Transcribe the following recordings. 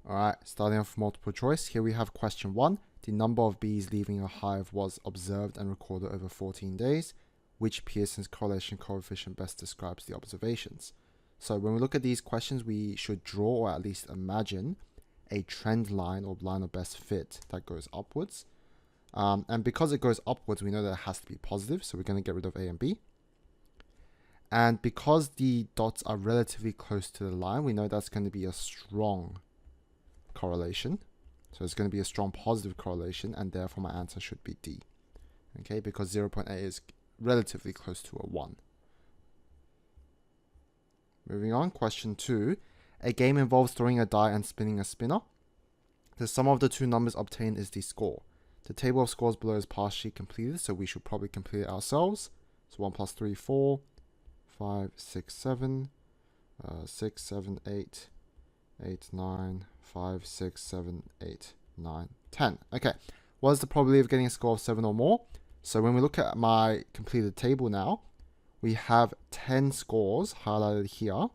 Alright, starting off with multiple choice. Here we have question 1. The number of bees leaving a hive was observed and recorded over 14 days. Which Pearson's correlation coefficient best describes the observations? So when we look at these questions, we should draw or at least imagine a trend line or line of best fit that goes upwards. And because it goes upwards, we know that it has to be positive. So we're going to get rid of A and B. And because the dots are relatively close to the line, we know that's going to be a strong correlation. So it's going to be a strong positive correlation, and therefore my answer should be D. Okay, because 0.8 is relatively close to a 1. Moving on, question 2. A game involves throwing a die and spinning a spinner. The sum of the two numbers obtained is the score. The table of scores below is partially completed, so we should probably complete it ourselves. So 1 plus 3, 4, 5, 6, 7, 6, 7, 8, 8, 9, 5, 6, 7, 8, 9, 10. Okay, what is the probability of getting a score of 7 or more? So when we look at my completed table now, we have 10 scores highlighted here,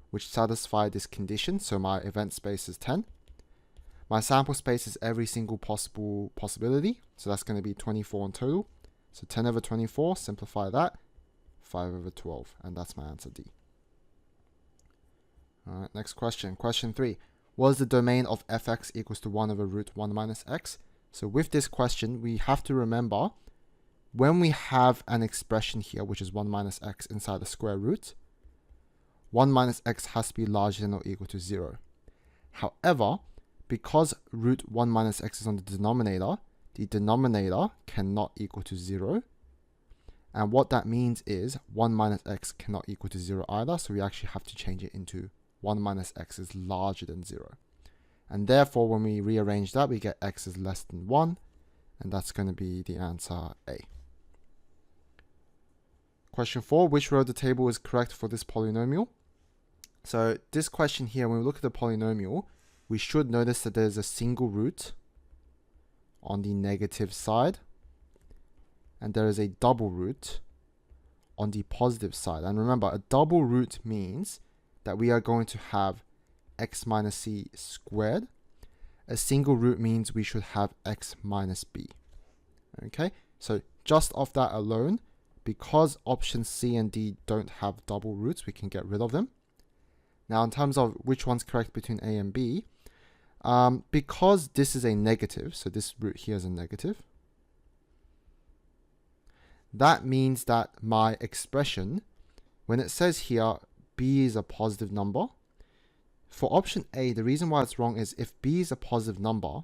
which satisfy this condition. So my event space is 10. My sample space is every single possible possibility. So that's going to be 24 in total. So 10 over 24, simplify that, 5 over 12. And that's my answer D. All right, next question. Question 3. What is the domain of fx equals to 1 over root 1 minus x? So with this question, we have to remember when we have an expression here, which is 1 minus x inside the square root, 1 minus x has to be larger than or equal to 0. However, because root 1 minus x is on the denominator cannot equal to 0. And what that means is 1 minus x cannot equal to 0 either, so we actually have to change it into 1 minus x is larger than 0. And therefore, when we rearrange that, we get x is less than 1, and that's going to be the answer A. Question 4, which row of the table is correct for this polynomial? So this question here, when we look at the polynomial, we should notice that there's a single root on the negative side, and there is a double root on the positive side. And remember, a double root means that we are going to have x minus c squared. A single root means we should have x minus b. Okay, so just off that alone, because options C and D don't have double roots, we can get rid of them. Now, in terms of which one's correct between A and B, because this is a negative, so this root here is a negative, that means that my expression, when it says here B is a positive number, for option A, the reason why it's wrong is if B is a positive number,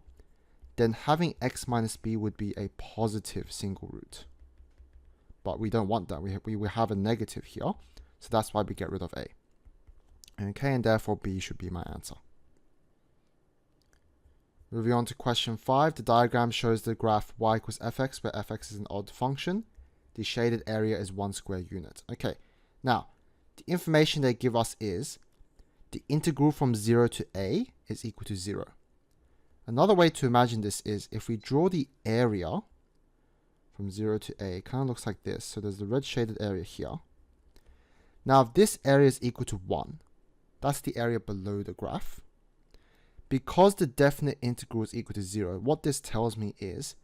then having x minus b would be a positive single root. But we don't want that. We have a negative here, so that's why we get rid of A. Okay, and therefore B should be my answer. Moving on to question 5, the diagram shows the graph y equals fx, where fx is an odd function. The shaded area is 1 square unit. Okay, now, the information they give us is the integral from 0 to a is equal to 0. Another way to imagine this is if we draw the area from 0 to a, it kind of looks like this. So there's the red shaded area here. Now, if this area is equal to 1, that's the area below the graph. Because the definite integral is equal to 0, what this tells me is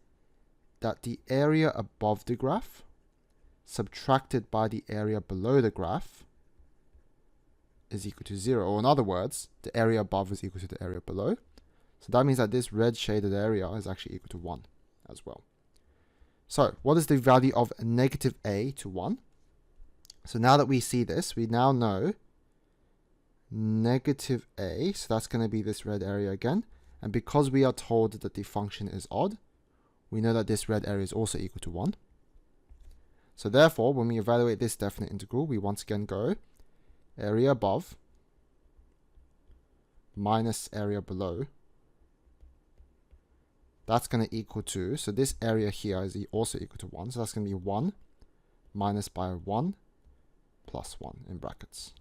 that the area above the graph subtracted by the area below the graph is equal to 0. Or in other words, the area above is equal to the area below. So that means that this red shaded area is actually equal to 1 as well. So what is the value of negative a to 1? So now that we see this, we now know negative a, so that's going to be this red area again. And because we are told that the function is odd, we know that this red area is also equal to 1. So therefore, when we evaluate this definite integral, we once again go area above minus area below. That's going to equal to, so this area here is also equal to 1. So that's going to be 1 minus by 1 plus 1 in brackets.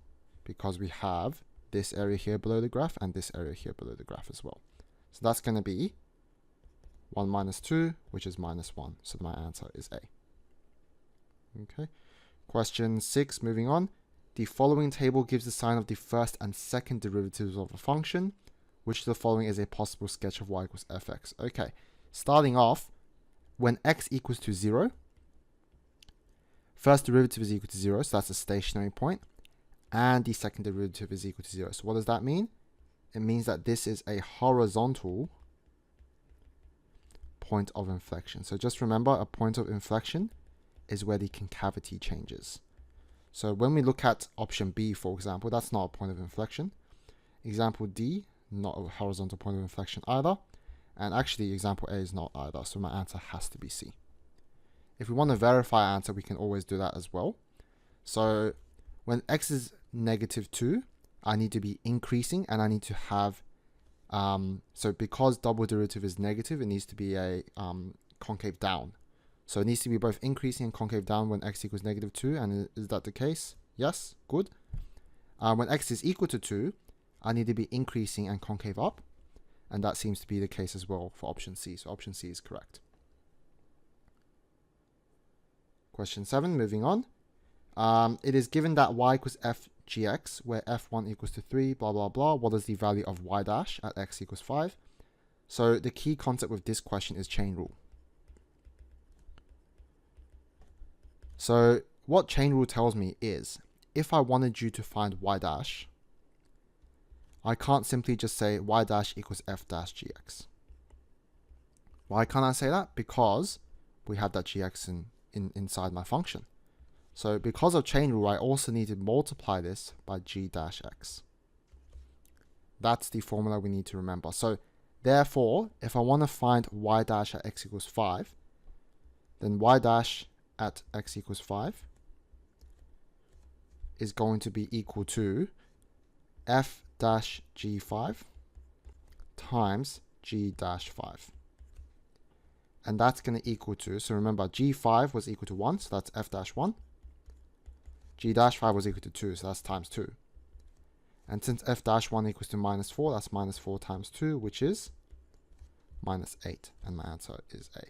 Because we have this area here below the graph and this area here below the graph as well. So that's going to be 1 minus 2, which is minus 1. So my answer is A. Okay. Question 6, moving on. The following table gives the sign of the first and second derivatives of a function. which of the following is a possible sketch of y equals fx? Okay, starting off, when x equals to 0, first derivative is equal to 0, so that's a stationary point, and the second derivative is equal to 0. So what does that mean? It means that this is a horizontal point of inflection. So just remember, a point of inflection is where the concavity changes. So when we look at option B, for example, that's not a point of inflection. Example D, not a horizontal point of inflection either. And actually, example A is not either, so my answer has to be C. If we want to verify our answer, we can always do that as well. So when x is -2, I need to be increasing, and I need to have, so because double derivative is negative, it needs to be a concave down. So it needs to be both increasing and concave down when x equals -2, and is that the case? Yes, good. When x is equal to 2, I need to be increasing and concave up, and that seems to be the case as well for option C, so option C is correct. Question 7, moving on. It is given that y equals f gx, where f1 equals to 3, blah, blah, blah. What is the value of y dash at x equals 5? So the key concept with this question is chain rule. So what chain rule tells me is, if I wanted you to find y dash, I can't simply just say y dash equals f dash gx. Why can't I say that? Because we have that gx inside my function. So because of chain rule, I also need to multiply this by g dash x. That's the formula we need to remember. So therefore, if I want to find y dash at x equals 5, then y dash at x equals 5 is going to be equal to f dash g5 times g dash 5. And that's going to equal to, so remember g5 was equal to 1, so that's f dash 1. G dash 5 was equal to 2, so that's times 2. And since f dash 1 equals to -4, that's -4 times 2, which is -8. And my answer is A.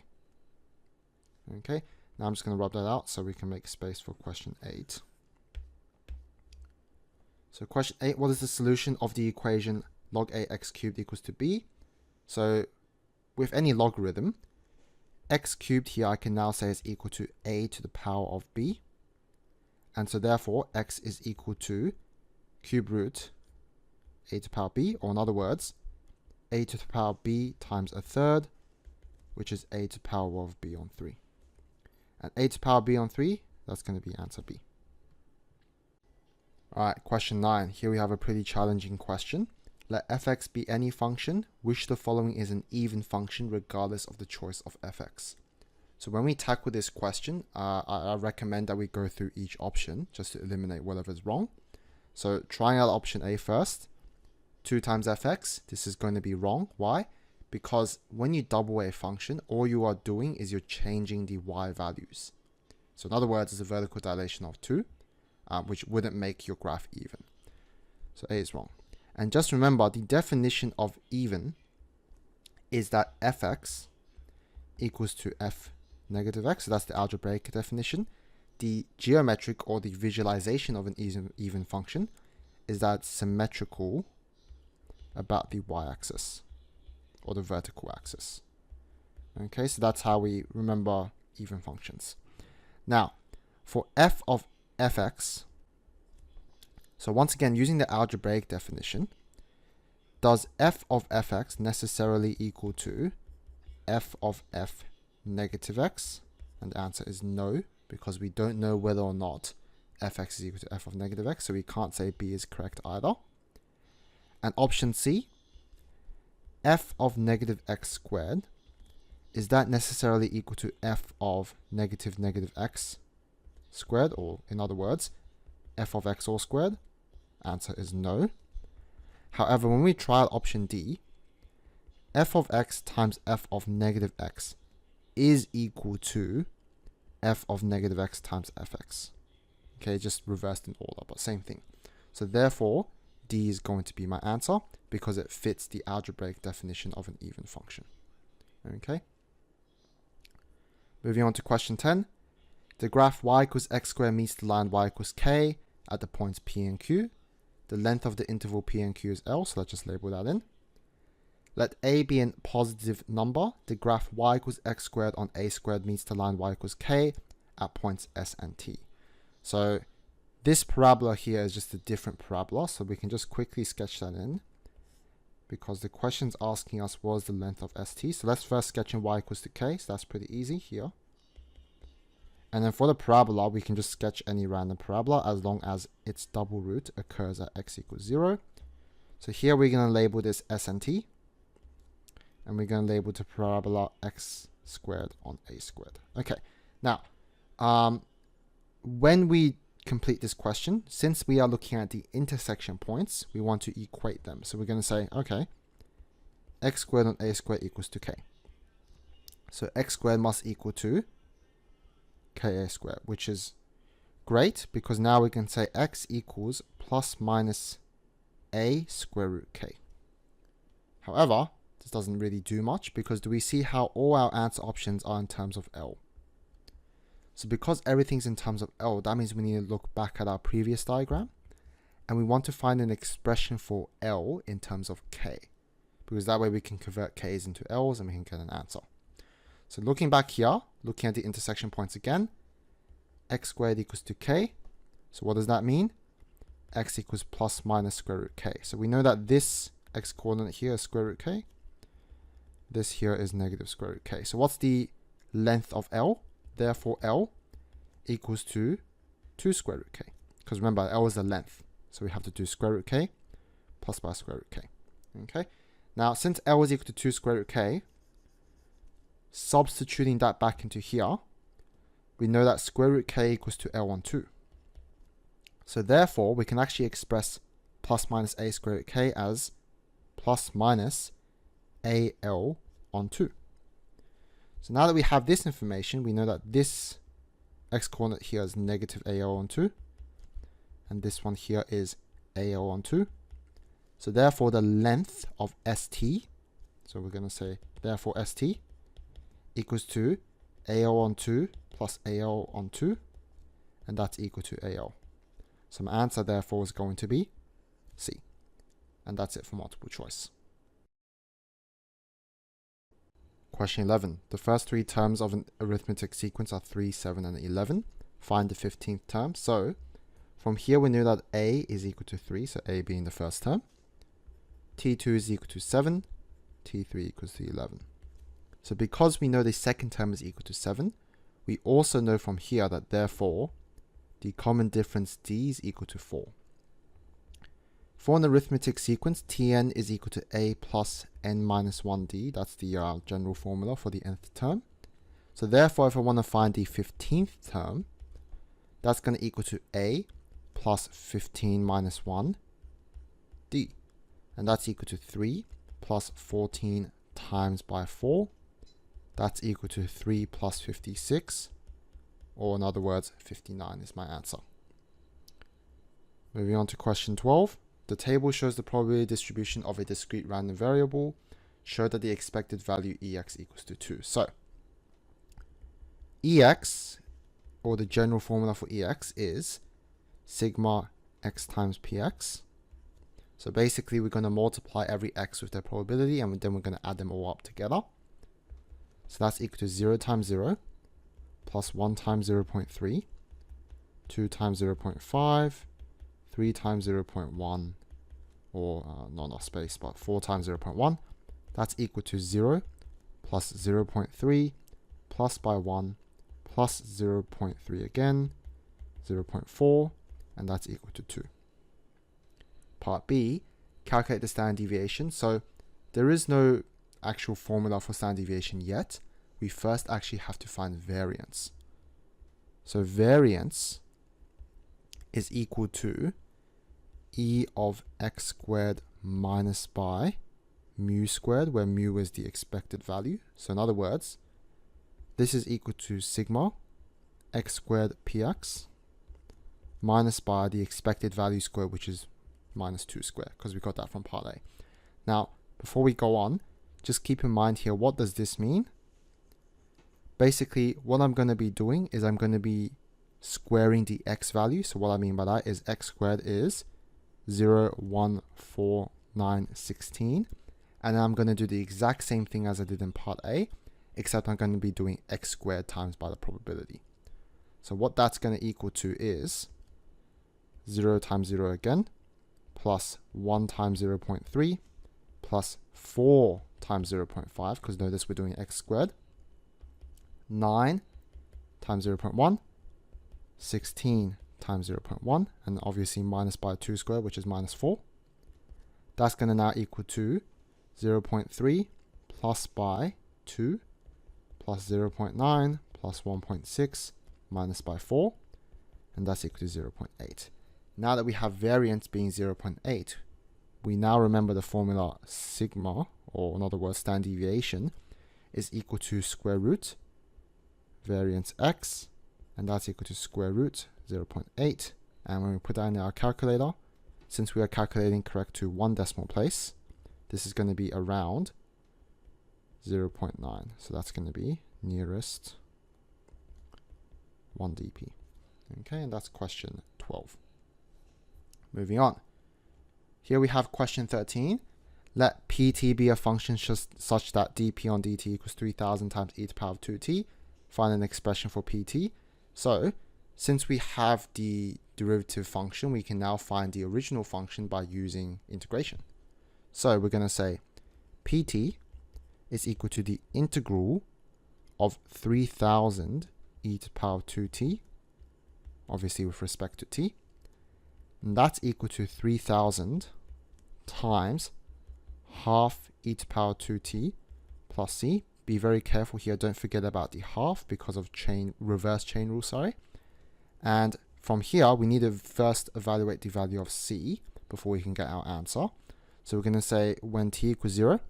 Okay, now I'm just going to rub that out so we can make space for question 8. So question 8, what is the solution of the equation log a x cubed equals to b? So with any logarithm, x cubed here I can now say is equal to a to the power of b. And so therefore, x is equal to cube root a to the power b, or in other words, a to the power b times a third, which is a to the power of b on 3. And a to the power b on 3, that's going to be answer B. Alright, question 9. Here we have a pretty challenging question. Let fx be any function, which the following is an even function regardless of the choice of fx. So when we tackle this question, I recommend that we go through each option just to eliminate whatever is wrong. So trying out option A first, 2 times fx, this is going to be wrong. Why? Because when you double a function, all you are doing is you're changing the y values. So in other words, it's a vertical dilation of 2, which wouldn't make your graph even. So A is wrong. And just remember, the definition of even is that fx equals to f negative x. So that's the algebraic definition. The geometric or the visualization of an even function is that it's symmetrical about the y-axis or the vertical axis. Okay, so that's how we remember even functions. Now, for f of fx, so once again, using the algebraic definition, does f of fx necessarily equal to f of f negative x? And the answer is no, because we don't know whether or not fx is equal to f of negative x, so we can't say B is correct either. And option C, f of negative x squared, is that necessarily equal to f of negative x squared, or in other words, f of x all squared? Answer is no. However, when we try option D, f of x times f of negative x is equal to f of negative x times fx. Okay, just reversed in order, but same thing. So therefore, D is going to be my answer because it fits the algebraic definition of an even function. Okay. Moving on to question 10. The graph y equals x squared meets the line y equals k at the points P and Q. The length of the interval P and Q is L, so let's just label that in. Let a be a positive number. The graph y equals x squared on a squared meets the line y equals k at points S and T. So this parabola here is just a different parabola, so we can just quickly sketch that in because the question's asking us what is the length of ST. So let's first sketch in y equals to k, so that's pretty easy here. And then for the parabola, we can just sketch any random parabola as long as its double root occurs at x equals 0. So here we're going to label this S and T, and we're going to label the parabola x squared on a squared. Okay, now when we complete this question, since we are looking at the intersection points, we want to equate them. So we're going to say, okay, x squared on a squared equals to k. So x squared must equal to ka squared, which is great because now we can say x equals plus minus a square root k. However, this doesn't really do much because do we see how all our answer options are in terms of L? So because everything's in terms of L, that means we need to look back at our previous diagram and we want to find an expression for L in terms of k, because that way we can convert k's into L's and we can get an answer. So looking back here, looking at the intersection points again, x squared equals to k. So what does that mean? X equals plus minus square root k. So we know that this x coordinate here is square root k. This here is negative square root k. So what's the length of L? Therefore, L equals to 2 square root k. Because remember, L is the length. So we have to do square root k plus by square root k. Okay. Now, since L is equal to 2 square root k, substituting that back into here, we know that square root k equals to L on 2. So therefore, we can actually express plus minus a square root k as plus minus AL on 2. So now that we have this information, we know that this x coordinate here is negative AL on 2. And this one here is AL on 2. So therefore, the length of ST, so we're going to say, therefore ST equals to AL on 2 plus AL on 2. And that's equal to AL. So my answer, therefore, is going to be C. And that's it for multiple choice. Question 11. The first three terms of an arithmetic sequence are 3, 7, and 11. Find the 15th term. So from here, we know that A is equal to 3, so A being the first term. T2 is equal to 7. T3 equals to 11. So because we know the second term is equal to 7, we also know from here that therefore the common difference D is equal to 4. For an arithmetic sequence, Tn is equal to A plus n minus 1D. That's the general formula for the nth term. So therefore, if I want to find the 15th term, that's going to equal to A plus 15 minus 1 D. And that's equal to 3 plus 14 times by 4. That's equal to 3 plus 56. Or in other words, 59 is my answer. Moving on to question 12. The table shows the probability distribution of a discrete random variable. Show that the expected value Ex equals to 2. So, Ex, or the general formula for Ex, is sigma x times Px. So basically, we're going to multiply every x with their probability, and then we're going to add them all up together. So that's equal to 0 times 0, plus 1 times 0.3, 2 times 0.5, 3 times 0.1, or not a space, but 4 times 0.1. That's equal to 0, plus 0.3, plus by 1, plus 0.3 again, 0.4, and that's equal to 2. Part B, calculate the standard deviation. So there is no actual formula for standard deviation yet. We first actually have to find variance. So variance is equal to E of x squared minus by mu squared, where mu is the expected value. So in other words, this is equal to sigma x squared px minus by the expected value squared, which is minus 2 squared, because we got that from part A. Now, before we go on, just keep in mind here, what does this mean? Basically, what I'm going to be doing is I'm going to be squaring the x value. So what I mean by that is x squared is 0, 1, 4, 9, 16. And then I'm going to do the exact same thing as I did in part A, except I'm going to be doing x squared times by the probability. So what that's going to equal to is 0 times 0 again, plus 1 times 0.3, plus 4 times 0.5, because notice we're doing x squared, 9 times 0.1, 16 times 0.1, and obviously minus by 2 squared, which is minus 4. That's going to now equal to 0.3 plus by 2 plus 0.9 plus 1.6 minus by 4, and that's equal to 0.8. Now that we have variance being 0.8, we now remember the formula sigma, or in other words, standard deviation, is equal to square root variance x, and that's equal to square root 0.8. And when we put that in our calculator, since we are calculating correct to 1 decimal place, this is going to be around 0.9. So that's going to be nearest 1 dp. Okay, and that's question 12. Moving on. Here we have question 13. Let pt be a function such that dp on dt equals 3000 times e to the power of 2t. Find an expression for pt. So, since we have the derivative function, we can now find the original function by using integration. So, we're going to say pt is equal to the integral of 3000 e to the power of 2t, obviously with respect to t. And that's equal to 3000 times half e to the power 2t plus c. Be very careful here, don't forget about the half because of reverse chain rule, sorry. And from here, we need to first evaluate the value of c before we can get our answer. So we're going to say when t equals 0,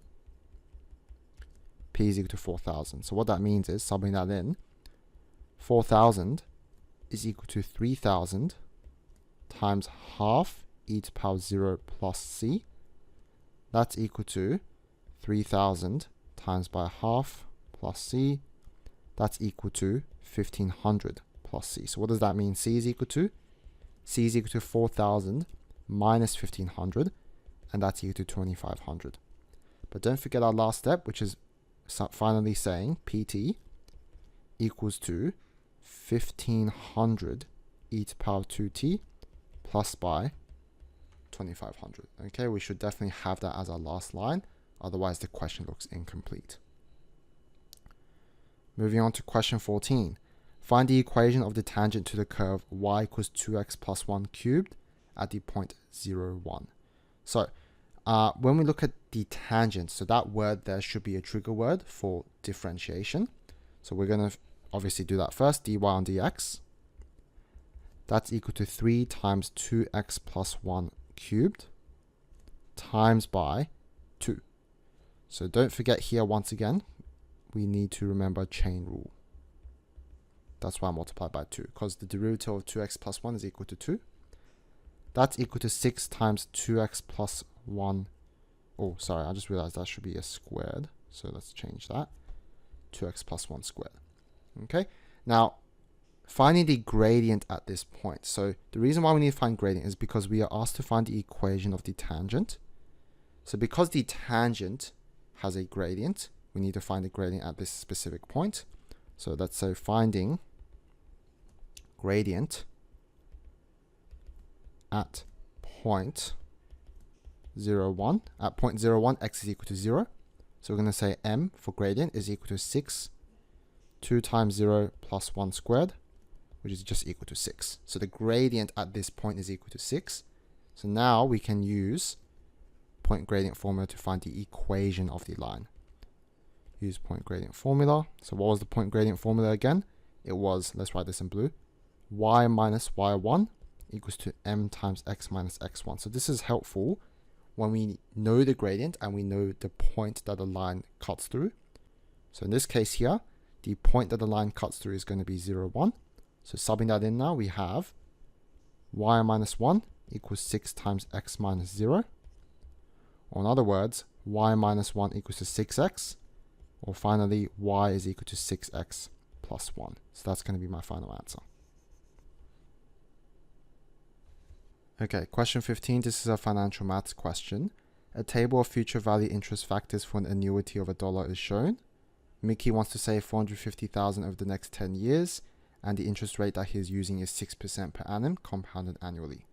p is equal to 4000. So what that means is, subbing that in, 4000 is equal to 3000 times half e to the power 0 plus c. That's equal to 3000 times by half plus c. That's equal to 1500 plus c. So what does that mean c is equal to? C is equal to 4000 minus 1500, and that's equal to 2500. But don't forget our last step, which is finally saying pt equals to 1500 e to the power 2t plus by 2500. Okay, we should definitely have that as our last line, otherwise the question looks incomplete. Moving on to question 14. Find the equation of the tangent to the curve y equals 2x plus 1 cubed at the point 0, 1. So when we look at the tangent, so that word there should be a trigger word for differentiation. So we're going to obviously do that first, dy on dx. That's equal to 3 times 2x plus 1 cubed times by 2. So don't forget here, once again, we need to remember chain rule. That's why I multiplied by 2, because the derivative of 2x plus 1 is equal to 2. That's equal to 6 times 2x plus 1. Oh, sorry, I just realized that should be a squared. So let's change that. 2x plus 1 squared. Okay, now finding the gradient at this point. So the reason why we need to find gradient is because we are asked to find the equation of the tangent. So because the tangent has a gradient, we need to find the gradient at this specific point. So let's say finding gradient at point 0, 1. At point 0, 1, x is equal to 0. So we're going to say m for gradient is equal to 6, 2 times 0 plus 1 squared, which is just equal to 6. So the gradient at this point is equal to 6. So now we can use point gradient formula to find the equation of the line. Use point gradient formula. So what was the point gradient formula again? It was, let's write this in blue, y minus y1 equals to m times x minus x1. So this is helpful when we know the gradient and we know the point that the line cuts through. So in this case here, the point that the line cuts through is going to be 0, 1. So subbing that in now, we have y minus 1 equals 6 times x minus 0. Or in other words, y minus 1 equals to 6x. Or finally, y is equal to 6x plus 1. So that's going to be my final answer. Okay, question 15. This is a financial maths question. A table of future value interest factors for an annuity of $1 is shown. Mickey wants to save $450,000 over the next 10 years, and the interest rate that he's using is 6% per annum, compounded annually.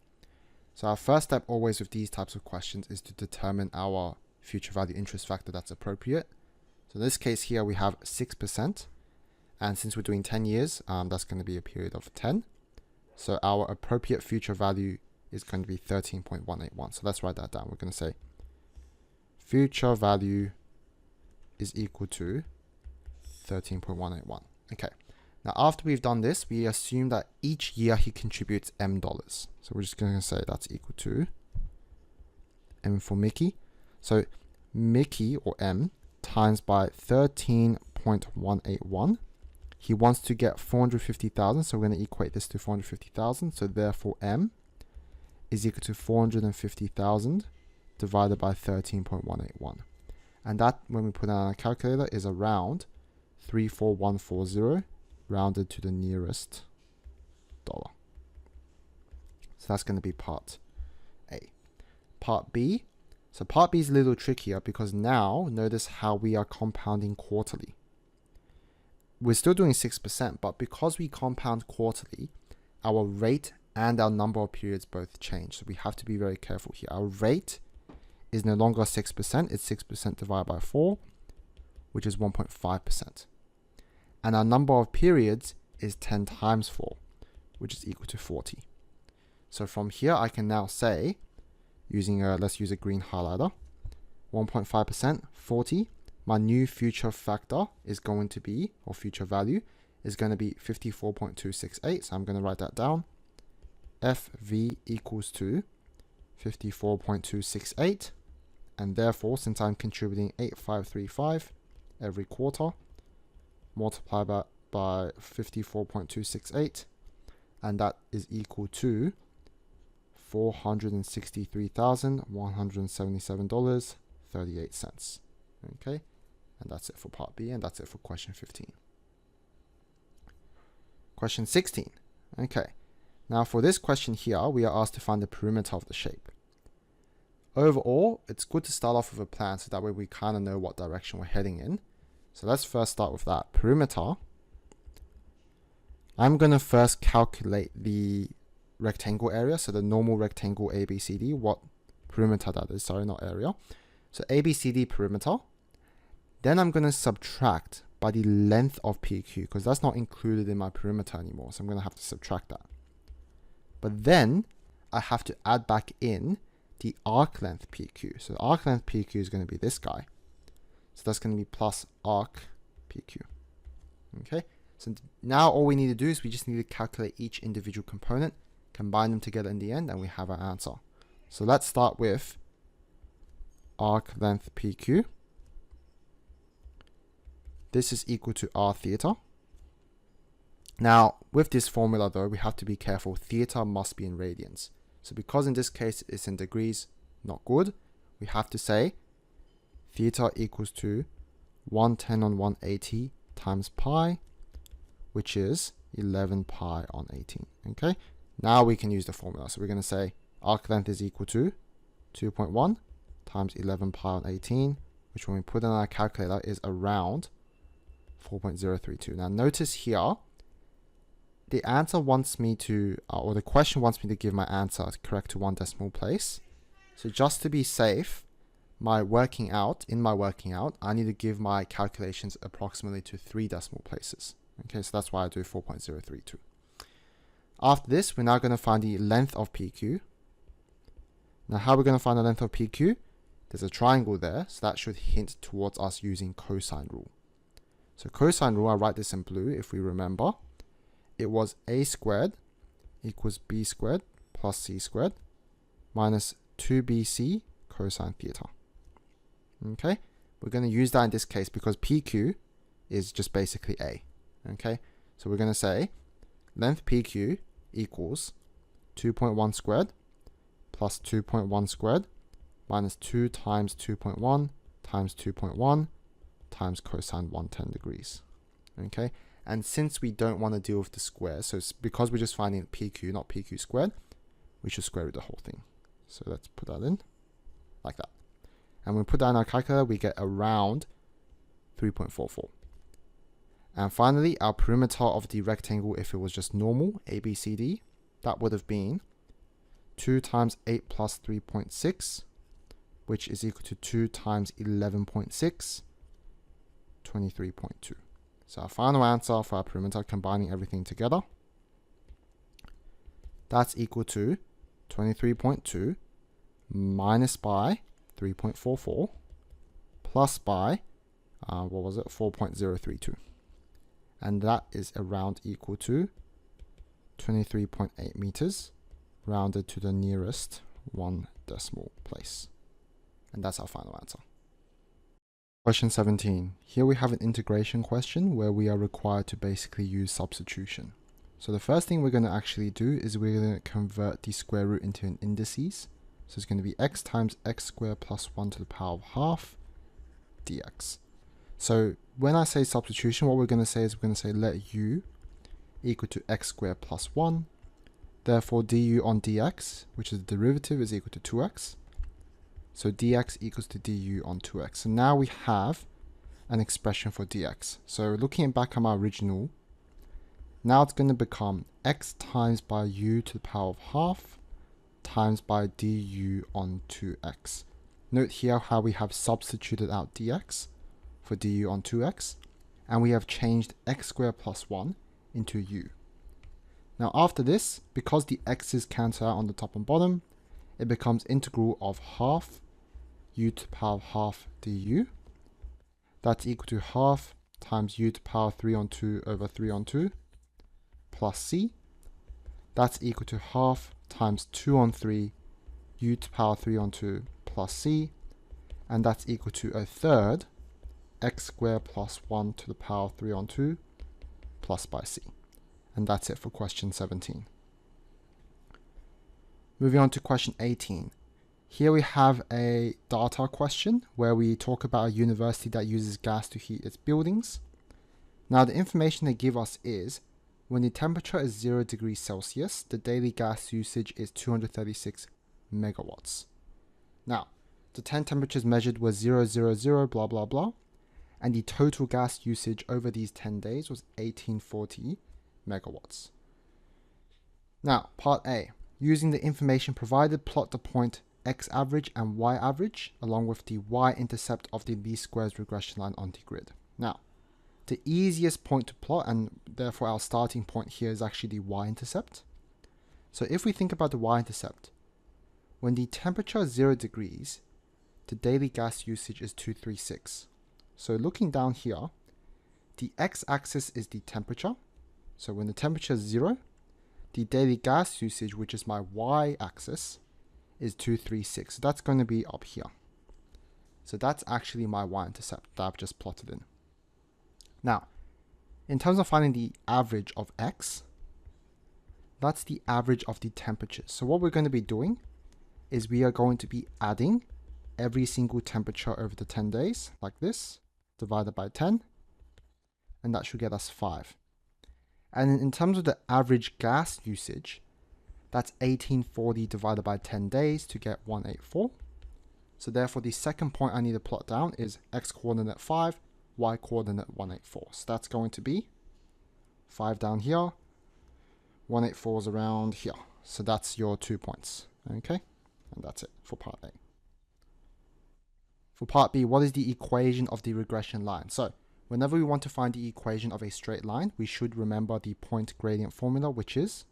So our first step always with these types of questions is to determine our future value interest factor that's appropriate. So in this case here, we have 6%. And since we're doing 10 years, that's going to be a period of 10. So our appropriate future value is going to be 13.181. So let's write that down. We're going to say future value is equal to 13.181. Okay. Now, after we've done this, we assume that each year he contributes $M. So we're just going to say that's equal to M for Mickey. So Mickey, or M, times by 13.181. He wants to get 450,000, so we're going to equate this to 450,000. So therefore, M is equal to 450,000 divided by 13.181. And that, when we put it on our calculator, is around 34140, rounded to the nearest dollar. So that's going to be part A. Part B. So part B is a little trickier because now notice how we are compounding quarterly. We're still doing 6%, but because we compound quarterly, our rate and our number of periods both change. So we have to be very careful here. Our rate is no longer 6%. It's 6% divided by 4, which is 1.5%. And our number of periods is 10 times 4, which is equal to 40. So from here, I can now say, using let's use a green highlighter, 1.5%, 40. My new future factor is going to be, or future value, is going to be 54.268. So I'm going to write that down. FV equals to 54.268. And therefore, since I'm contributing 8535 every quarter, multiply by 54.268, and that is equal to $463,177.38. Okay, and that's it for part B, and that's it for question 15. Question 16. Okay, now for this question here, we are asked to find the perimeter of the shape. Overall, it's good to start off with a plan so that way we kind of know what direction we're heading in. So let's first start with that. Perimeter. I'm going to first calculate the rectangle area, so the normal rectangle ABCD, what perimeter that is, sorry, not area. So ABCD perimeter. Then I'm going to subtract by the length of PQ, because that's not included in my perimeter anymore, so I'm going to have to subtract that. But then I have to add back in the arc length PQ. So the arc length PQ is going to be this guy. So that's going to be plus arc PQ. Okay, so now all we need to do is we just need to calculate each individual component, combine them together in the end, and we have our answer. So let's start with arc length PQ. This is equal to r theta. Now, with this formula though, we have to be careful. Theta must be in radians. So because in this case it's in degrees, not good, we have to say theta equals to 110 on 180 times pi, which is 11 pi on 18. Okay, now we can use the formula. So we're going to say arc length is equal to 2.1 times 11 pi on 18, which when we put in our calculator is around 4.032. Now notice here, the answer wants me to, or the question wants me to give my answer correct to one decimal place. So just to be safe, in my working out, I need to give my calculations approximately to 3 decimal places. Okay, so that's why I do 4.032. After this, we're now going to find the length of PQ. Now, how are we going to find the length of PQ? There's a triangle there, so that should hint towards us using cosine rule. So cosine rule, I write this in blue if we remember. It was a squared equals b squared plus c squared minus 2bc cosine theta. Okay, we're going to use that in this case because PQ is just basically a. Okay, so we're going to say length PQ equals 2.1 squared plus 2.1 squared minus 2 times 2.1 times 2.1 times cosine 110 degrees. Okay, and since we don't want to deal with the square, so it's because we're just finding PQ, not PQ squared, we should square root the whole thing. So let's put that in like that. And when we put that in our calculator, we get around 3.44. And finally, our perimeter of the rectangle, if it was just normal, ABCD, that would have been 2 times 8 plus 3.6, which is equal to 2 times 11.6, 23.2. So our final answer for our perimeter, combining everything together, that's equal to 23.2 minus by 3.44 plus by, 4.032. And that is around equal to 23.8 meters, rounded to the nearest 1 decimal place. And that's our final answer. Question 17. Here we have an integration question where we are required to basically use substitution. So the first thing we're going to actually do is we're going to convert the square root into an indices. So it's going to be x times x squared plus 1 to the power of half dx. So when I say substitution, what we're going to say is we're going to say let u equal to x squared plus 1. Therefore, du on dx, which is the derivative, is equal to 2x. So dx equals to du on 2x. So now we have an expression for dx. So looking back at my original, now it's going to become x times by u to the power of half times by du on 2x. Note here how we have substituted out dx for du on 2x, and we have changed x squared plus 1 into u. Now after this, because the x's cancel out on the top and bottom, it becomes integral of half u to the power of half du. That's equal to half times u to the power 3 on 2 over 3 on 2 plus c. That's equal to half times 2 on 3 u to the power 3 on 2 plus c. And that's equal to a third x squared plus 1 to the power 3 on 2 plus by c. And that's it for question 17. Moving on to question 18. Here we have a data question where we talk about a university that uses gas to heat its buildings. Now the information they give us is, when the temperature is 0 degrees Celsius, the daily gas usage is 236 megawatts. Now, the 10 temperatures measured were 0, 0, 0, blah, blah, blah. And the total gas usage over these 10 days was 1840 megawatts. Now, part A. Using the information provided, plot the point x average and y average along with the y-intercept of the least squares regression line on the grid. Now, the easiest point to plot, and therefore our starting point here, is actually the y-intercept. So if we think about the y-intercept, when the temperature is 0 degrees, the daily gas usage is 236. So looking down here, the x-axis is the temperature. So when the temperature is 0, the daily gas usage, which is my y-axis, is 236. So that's going to be up here. So that's actually my y-intercept that I've just plotted in. Now, in terms of finding the average of x, that's the average of the temperatures. So what we're going to be doing is we are going to be adding every single temperature over the 10 days, like this, divided by 10, and that should get us 5. And in terms of the average gas usage, that's 1840 divided by 10 days to get 184. So therefore the second point I need to plot down is x coordinate 5, y coordinate 184. So that's going to be 5 down here, 184 is around here. So that's your 2 points, okay? And that's it for part A. For part B, what is the equation of the regression line? So whenever we want to find the equation of a straight line, we should remember the point gradient formula, which is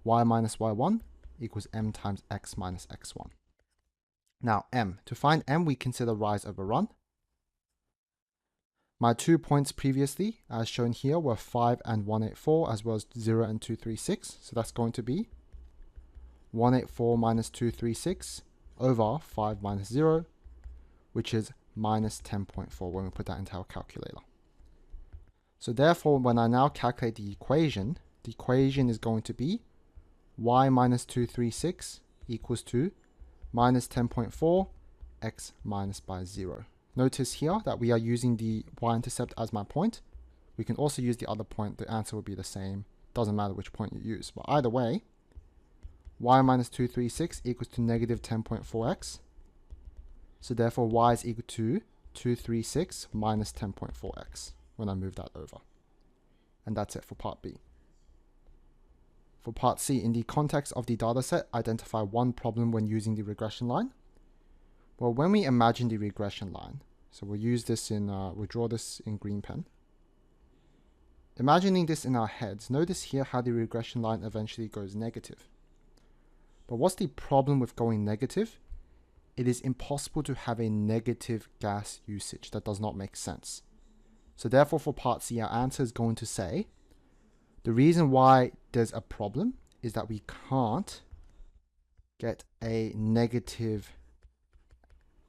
y minus y1 equals m times x minus x1. Now m, to find m, we consider rise over run. My 2 points previously, as shown here, were 5 and 184, as well as 0 and 236. So that's going to be 184 minus 236 over 5 minus 0, which is minus 10.4 when we put that into our calculator. So therefore, when I now calculate the equation is going to be y minus 236 equals to minus 10.4 x minus by 0. Notice here that we are using the y-intercept as my point. We can also use the other point. The answer will be the same. Doesn't matter which point you use. But either way, y minus 236 equals to negative 10.4x. So therefore y is equal to 236 minus 10.4x when I move that over. And that's it for part B. For part C, in the context of the dataset, identify one problem when using the regression line. Well, when we imagine the regression line, so we'll use this in, we'll draw this in green pen. Imagining this in our heads, notice here how the regression line eventually goes negative. But what's the problem with going negative? It is impossible to have a negative gas usage. That does not make sense. So therefore, for part C, our answer is going to say, the reason why there's a problem is that we can't get a negative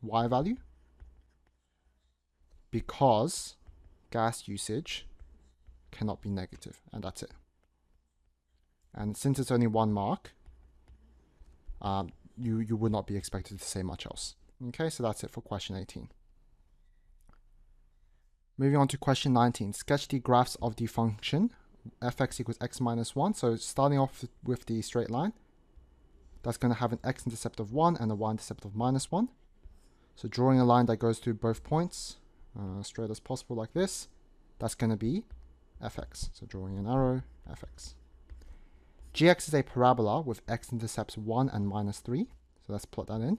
y value because gas usage cannot be negative, and that's it. And since it's only 1 mark, you would not be expected to say much else. Okay, so that's it for question 18. Moving on to question 19. Sketch the graphs of the function fx equals x minus 1. So starting off with the straight line, that's going to have an x-intercept of 1 and a y-intercept of minus 1. So drawing a line that goes through both points, straight as possible like this, that's going to be fx. So drawing an arrow, fx. Gx is a parabola with x-intercepts 1 and minus 3. So let's plot that in.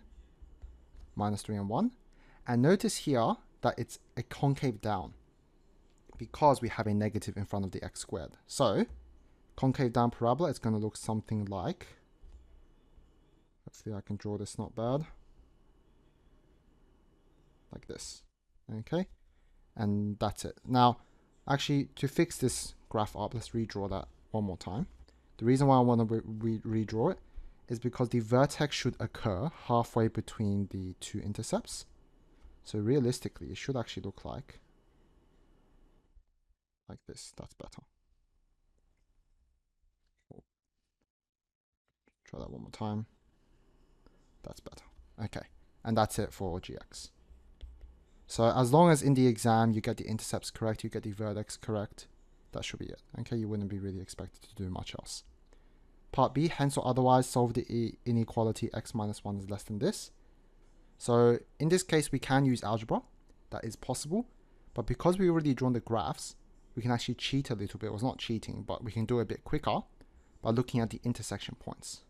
Minus 3 and 1. And notice here that it's a concave down because we have a negative in front of the x squared. So concave down parabola is going to look something like, hopefully I can draw this not bad, like this. Okay, and that's it. Now actually, to fix this graph up, let's redraw that one more time. The reason why I want to redraw it is because the vertex should occur halfway between the two intercepts. So realistically, it should actually look like this. That's better. Try that one more time. That's better. Okay, and that's it for GX. So as long as in the exam you get the intercepts correct, you get the vertex correct, that should be it. Okay, you wouldn't be really expected to do much else. Part B, hence or otherwise solve the inequality x minus 1 is less than this. So in this case, we can use algebra. That is possible. But because we've already drawn the graphs, we can actually cheat a little bit. Well, it's not cheating, but we can do it a bit quicker by looking at the intersection points.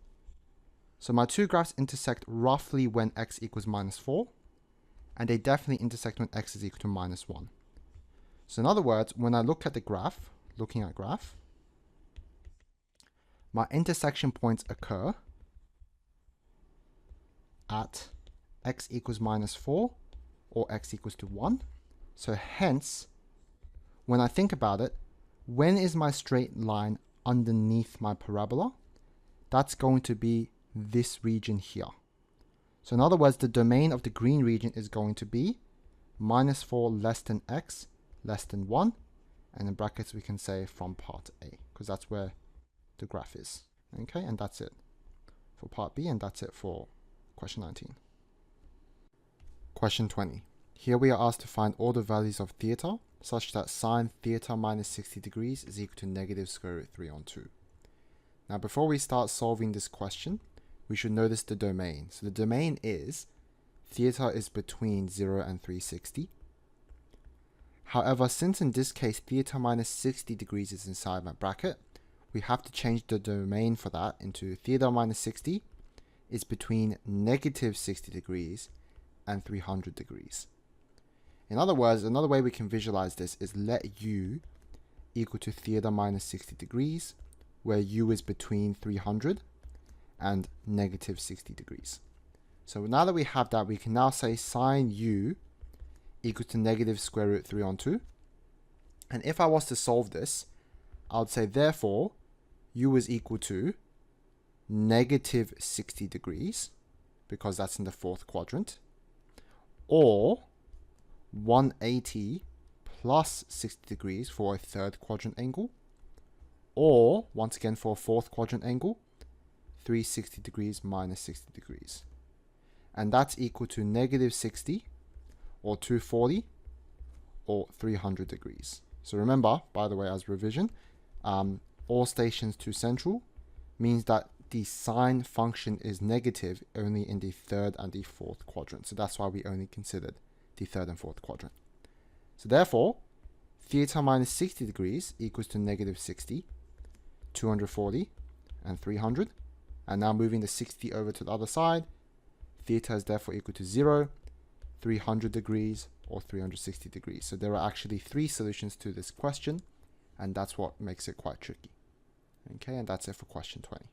So my two graphs intersect roughly when x equals minus 4. And they definitely intersect when x is equal to minus 1. So in other words, when I look at the graph, looking at graph, my intersection points occur at x equals minus 4 or x equals to 1. So hence, when I think about it, when is my straight line underneath my parabola? That's going to be this region here. So in other words, the domain of the green region is going to be minus 4 less than x less than 1. And in brackets, we can say from part A, because that's where the graph is. Okay, and that's it for part B, and that's it for question 19. Question 20. Here we are asked to find all the values of theta such that sine theta minus 60 degrees is equal to negative square root 3 on 2. Now before we start solving this question, we should notice the domain. So the domain is theta is between 0 and 360. However, since in this case theta minus 60 degrees is inside my bracket, we have to change the domain for that into theta minus 60 is between negative 60 degrees and 300 degrees. In other words, another way we can visualize this is let u equal to theta minus 60 degrees, where u is between 300 and negative 60 degrees. So now that we have that, we can now say sine u equals to negative square root 3 on 2. And if I was to solve this, I would say therefore u is equal to negative 60 degrees, because that's in the fourth quadrant, or 180 plus 60 degrees for a third quadrant angle, or once again for a fourth quadrant angle, 360 degrees minus 60 degrees. And that's equal to negative 60 or 240 or 300 degrees. So remember, by the way, as revision, all stations to central means that the sine function is negative only in the third and the fourth quadrant. So that's why we only considered the third and fourth quadrant. So therefore, theta minus 60 degrees equals to negative 60, 240, and 300. And now moving the 60 over to the other side, theta is therefore equal to 0, 300 degrees, or 360 degrees. So there are actually 3 solutions to this question, and that's what makes it quite tricky. Okay, and that's it for question 20.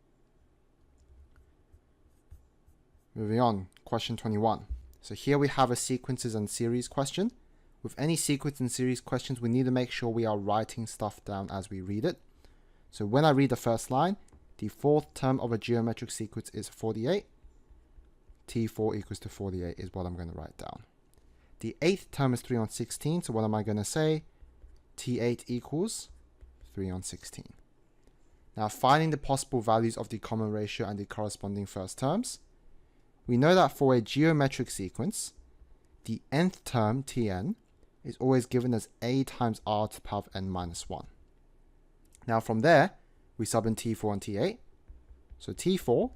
Moving on, question 21. So here we have a sequences and series question. With any sequence and series questions, we need to make sure we are writing stuff down as we read it. So when I read the first line, the fourth term of a geometric sequence is 48. T4 equals to 48 is what I'm going to write down. The 8th term is 3 on 16, so what am I going to say? T8 equals 3 on 16. Now, finding the possible values of the common ratio and the corresponding first terms. We know that for a geometric sequence, the nth term, Tn, is always given as a times r to the power of n minus 1. Now, from there, we sub in T4 and T8. So T4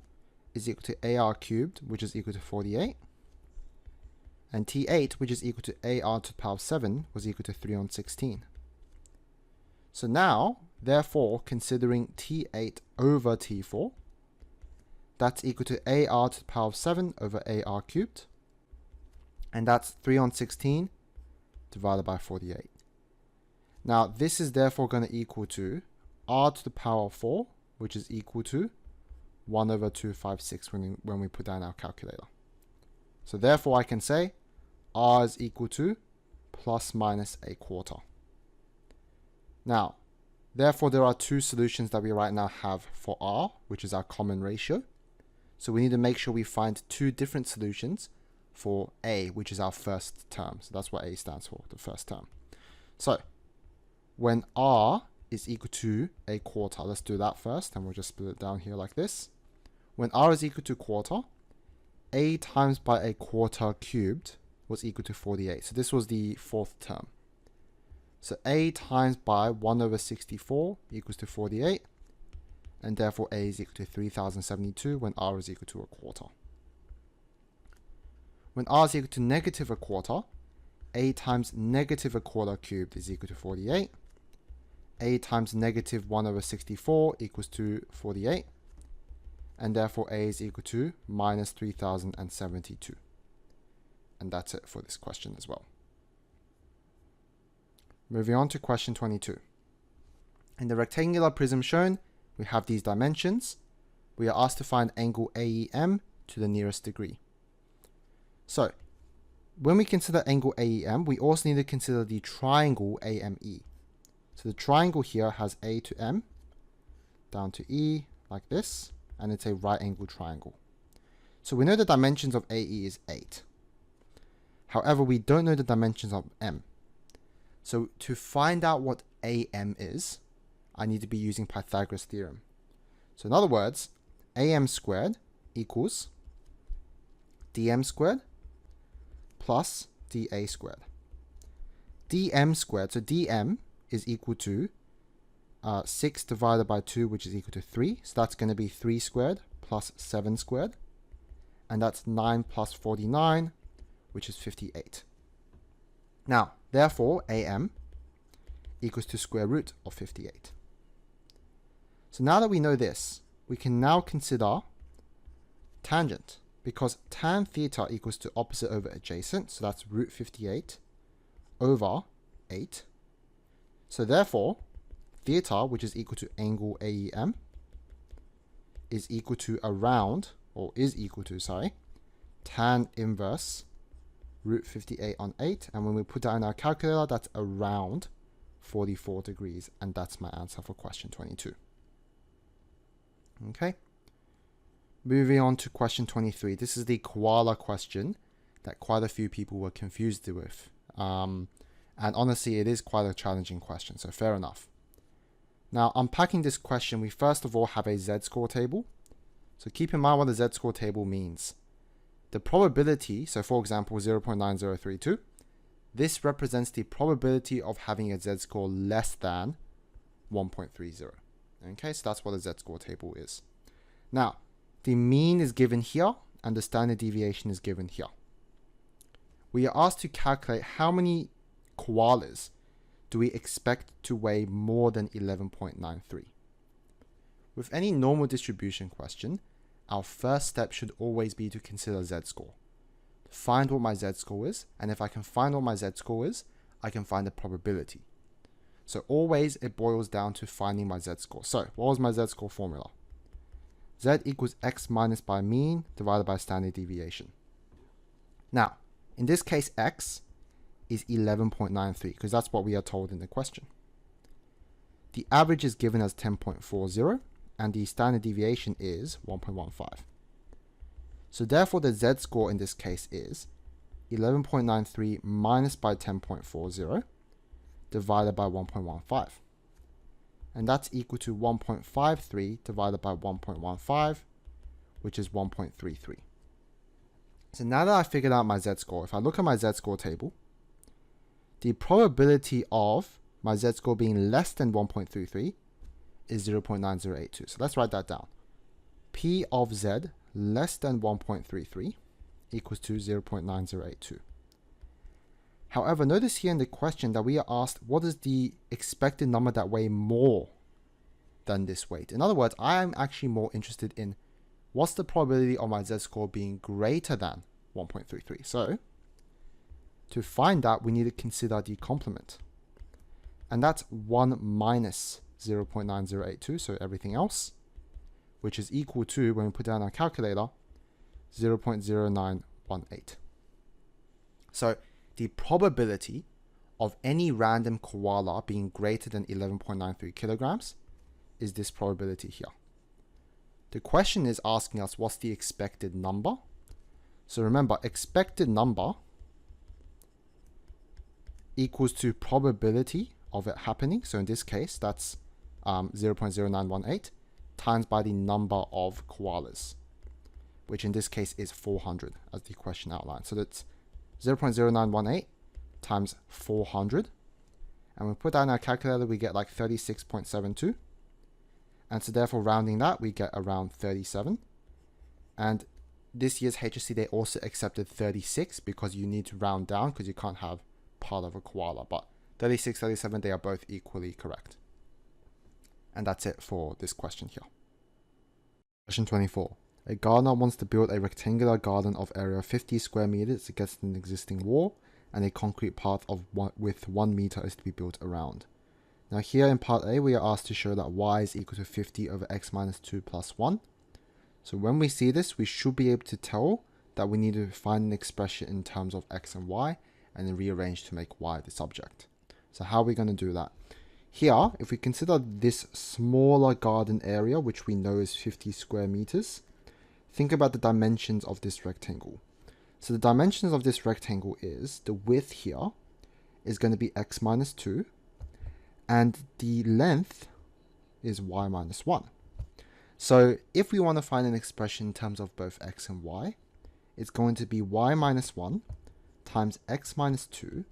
is equal to AR cubed, which is equal to 48. And T8, which is equal to AR to the power of 7, was equal to 3 on 16. So now, therefore, considering T8 over T4, that's equal to AR to the power of 7 over AR cubed. And that's 3 on 16 divided by 48. Now, this is therefore going to equal to r to the power of 4, which is equal to 1 over 256 when we put that in our calculator. So therefore, I can say r is equal to plus minus a quarter. Now, therefore, there are 2 solutions that we right now have for r, which is our common ratio. So we need to make sure we find 2 different solutions for a, which is our first term. So that's what a stands for, the first term. So when r is equal to a quarter, let's do that first, and we'll just split it down here like this. When r is equal to a quarter, a times by a quarter cubed was equal to 48. So this was the 4th term. So a times by 1 over 64 equals to 48. And therefore a is equal to 3072 when r is equal to a quarter. When r is equal to negative a quarter, a times negative a quarter cubed is equal to 48. A times negative 1 over 64 equals to 48. And therefore a is equal to minus 3072. And that's it for this question as well. Moving on to question 22. In the rectangular prism shown, we have these dimensions. We are asked to find angle AEM to the nearest degree. So, when we consider angle AEM, we also need to consider the triangle AME. So the triangle here has A to M, down to E, like this, and it's a right angle triangle. So we know the dimensions of AE is 8. However, we don't know the dimensions of M. So to find out what AM is, I need to be using Pythagoras theorem. So in other words, AM squared equals DM squared plus DA squared. DM squared, so DM is equal to 6 divided by 2, which is equal to 3. So that's going to be 3 squared plus 7 squared. And that's 9 plus 49, which is 58. Now, therefore, AM equals to square root of 58. So now that we know this, we can now consider tangent, because tan theta equals to opposite over adjacent, so that's root 58 over 8. So therefore, theta, which is equal to angle AEM, is equal to tan inverse root 58 on 8. And when we put that in our calculator, that's around 44 degrees. And that's my answer for question 22. Okay. Moving on to question 23. This is the koala question that quite a few people were confused with. And honestly, it is quite a challenging question, so fair enough. Now, unpacking this question, we first of all have a z-score table. So keep in mind what the z-score table means. The probability, so for example, 0.9032, this represents the probability of having a z-score less than 1.30. Okay, so that's what a z-score table is. Now, the mean is given here and the standard deviation is given here. We are asked to calculate how many koalas do we expect to weigh more than 11.93. With any normal distribution question, our first step should always be to consider z-score. Find what my z-score is, and if I can find what my z-score is, I can find the probability. So always it boils down to finding my z-score. So what was my z-score formula? Z equals x minus by mean divided by standard deviation. Now, in this case, x is 11.93 because that's what we are told in the question. The average is given as 10.40 and the standard deviation is 1.15. So therefore the z-score in this case is 11.93 minus by 10.40 divided by 1.15. And that's equal to 1.53 divided by 1.15, which is 1.33. So now that I figured out my z-score, if I look at my z-score table, the probability of my z-score being less than 1.33 is 0.9082. So let's write that down. P of z less than 1.33 equals to 0.9082. However, notice here in the question that we are asked what is the expected number that weigh more than this weight. In other words, I am actually more interested in what's the probability of my z-score being greater than 1.33. So to find that, we need to consider the complement. And that's 1 minus 0.9082, so everything else, which is equal to, when we put down our calculator, 0.0918. So the probability of any random koala being greater than 11.93 kilograms is this probability here. The question is asking us what's the expected number. So remember, expected number equals to probability of it happening. So in this case, that's 0.0918 times by the number of koalas, which in this case is 400 as the question outlines. So that's 0.0918 times 400. And we put that in our calculator, we get like 36.72. And so therefore rounding that, we get around 37. And this year's HSC, they also accepted 36 because you need to round down because you can't have part of a koala. But 36, 37, they are both equally correct. And that's it for this question here. Question 24. A gardener wants to build a rectangular garden of area 50 square meters against an existing wall, and a concrete path of width 1 meter is to be built around. Now here in part A, we are asked to show that y is equal to 50 over x minus 2 plus 1. So when we see this, we should be able to tell that we need to find an expression in terms of x and y, and then rearrange to make y the subject. So how are we going to do that? Here, if we consider this smaller garden area, which we know is 50 square meters, think about the dimensions of this rectangle. So the dimensions of this rectangle is, the width here is going to be x minus 2, and the length is y minus 1. So if we want to find an expression in terms of both x and y, it's going to be y minus 1 times x minus 2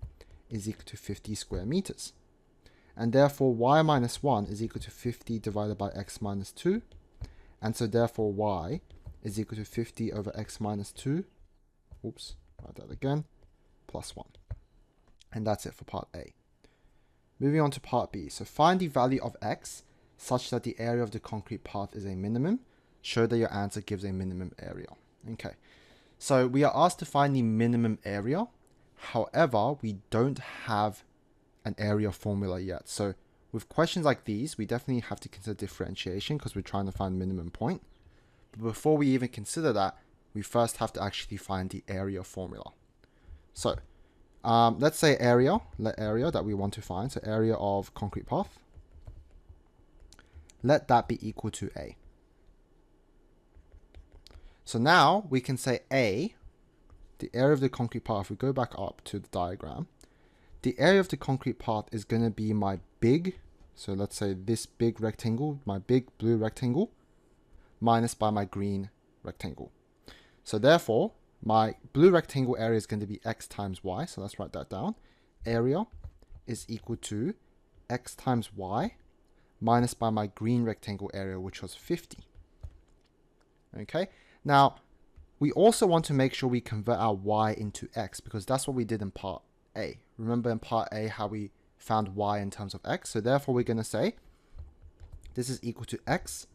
is equal to 50 square meters. And therefore y minus 1 is equal to 50 divided by x minus 2. And so therefore y is equal to 50 over x minus 2. Oops, write that again, plus 1. And that's it for part A. Moving on to part B. So find the value of x such that the area of the concrete path is a minimum. Show that your answer gives a minimum area. Okay, so we are asked to find the minimum area. However, we don't have an area formula yet. So with questions like these, we definitely have to consider differentiation because we're trying to find minimum point. But before we even consider that, we first have to actually find the area formula. So let's say area that we want to find. So area of concrete path. Let that be equal to A. So now we can say A, the area of the concrete path, we go back up to the diagram. The area of the concrete path is going to be my big, so let's say this big rectangle, my big blue rectangle, minus by my green rectangle. So therefore, my blue rectangle area is going to be x times y. So let's write that down. Area is equal to x times y minus by my green rectangle area, which was 50. Okay, now we also want to make sure we convert our y into x, because that's what we did in part A. Remember in part A how we found y in terms of x? So therefore we're going to say this is equal to x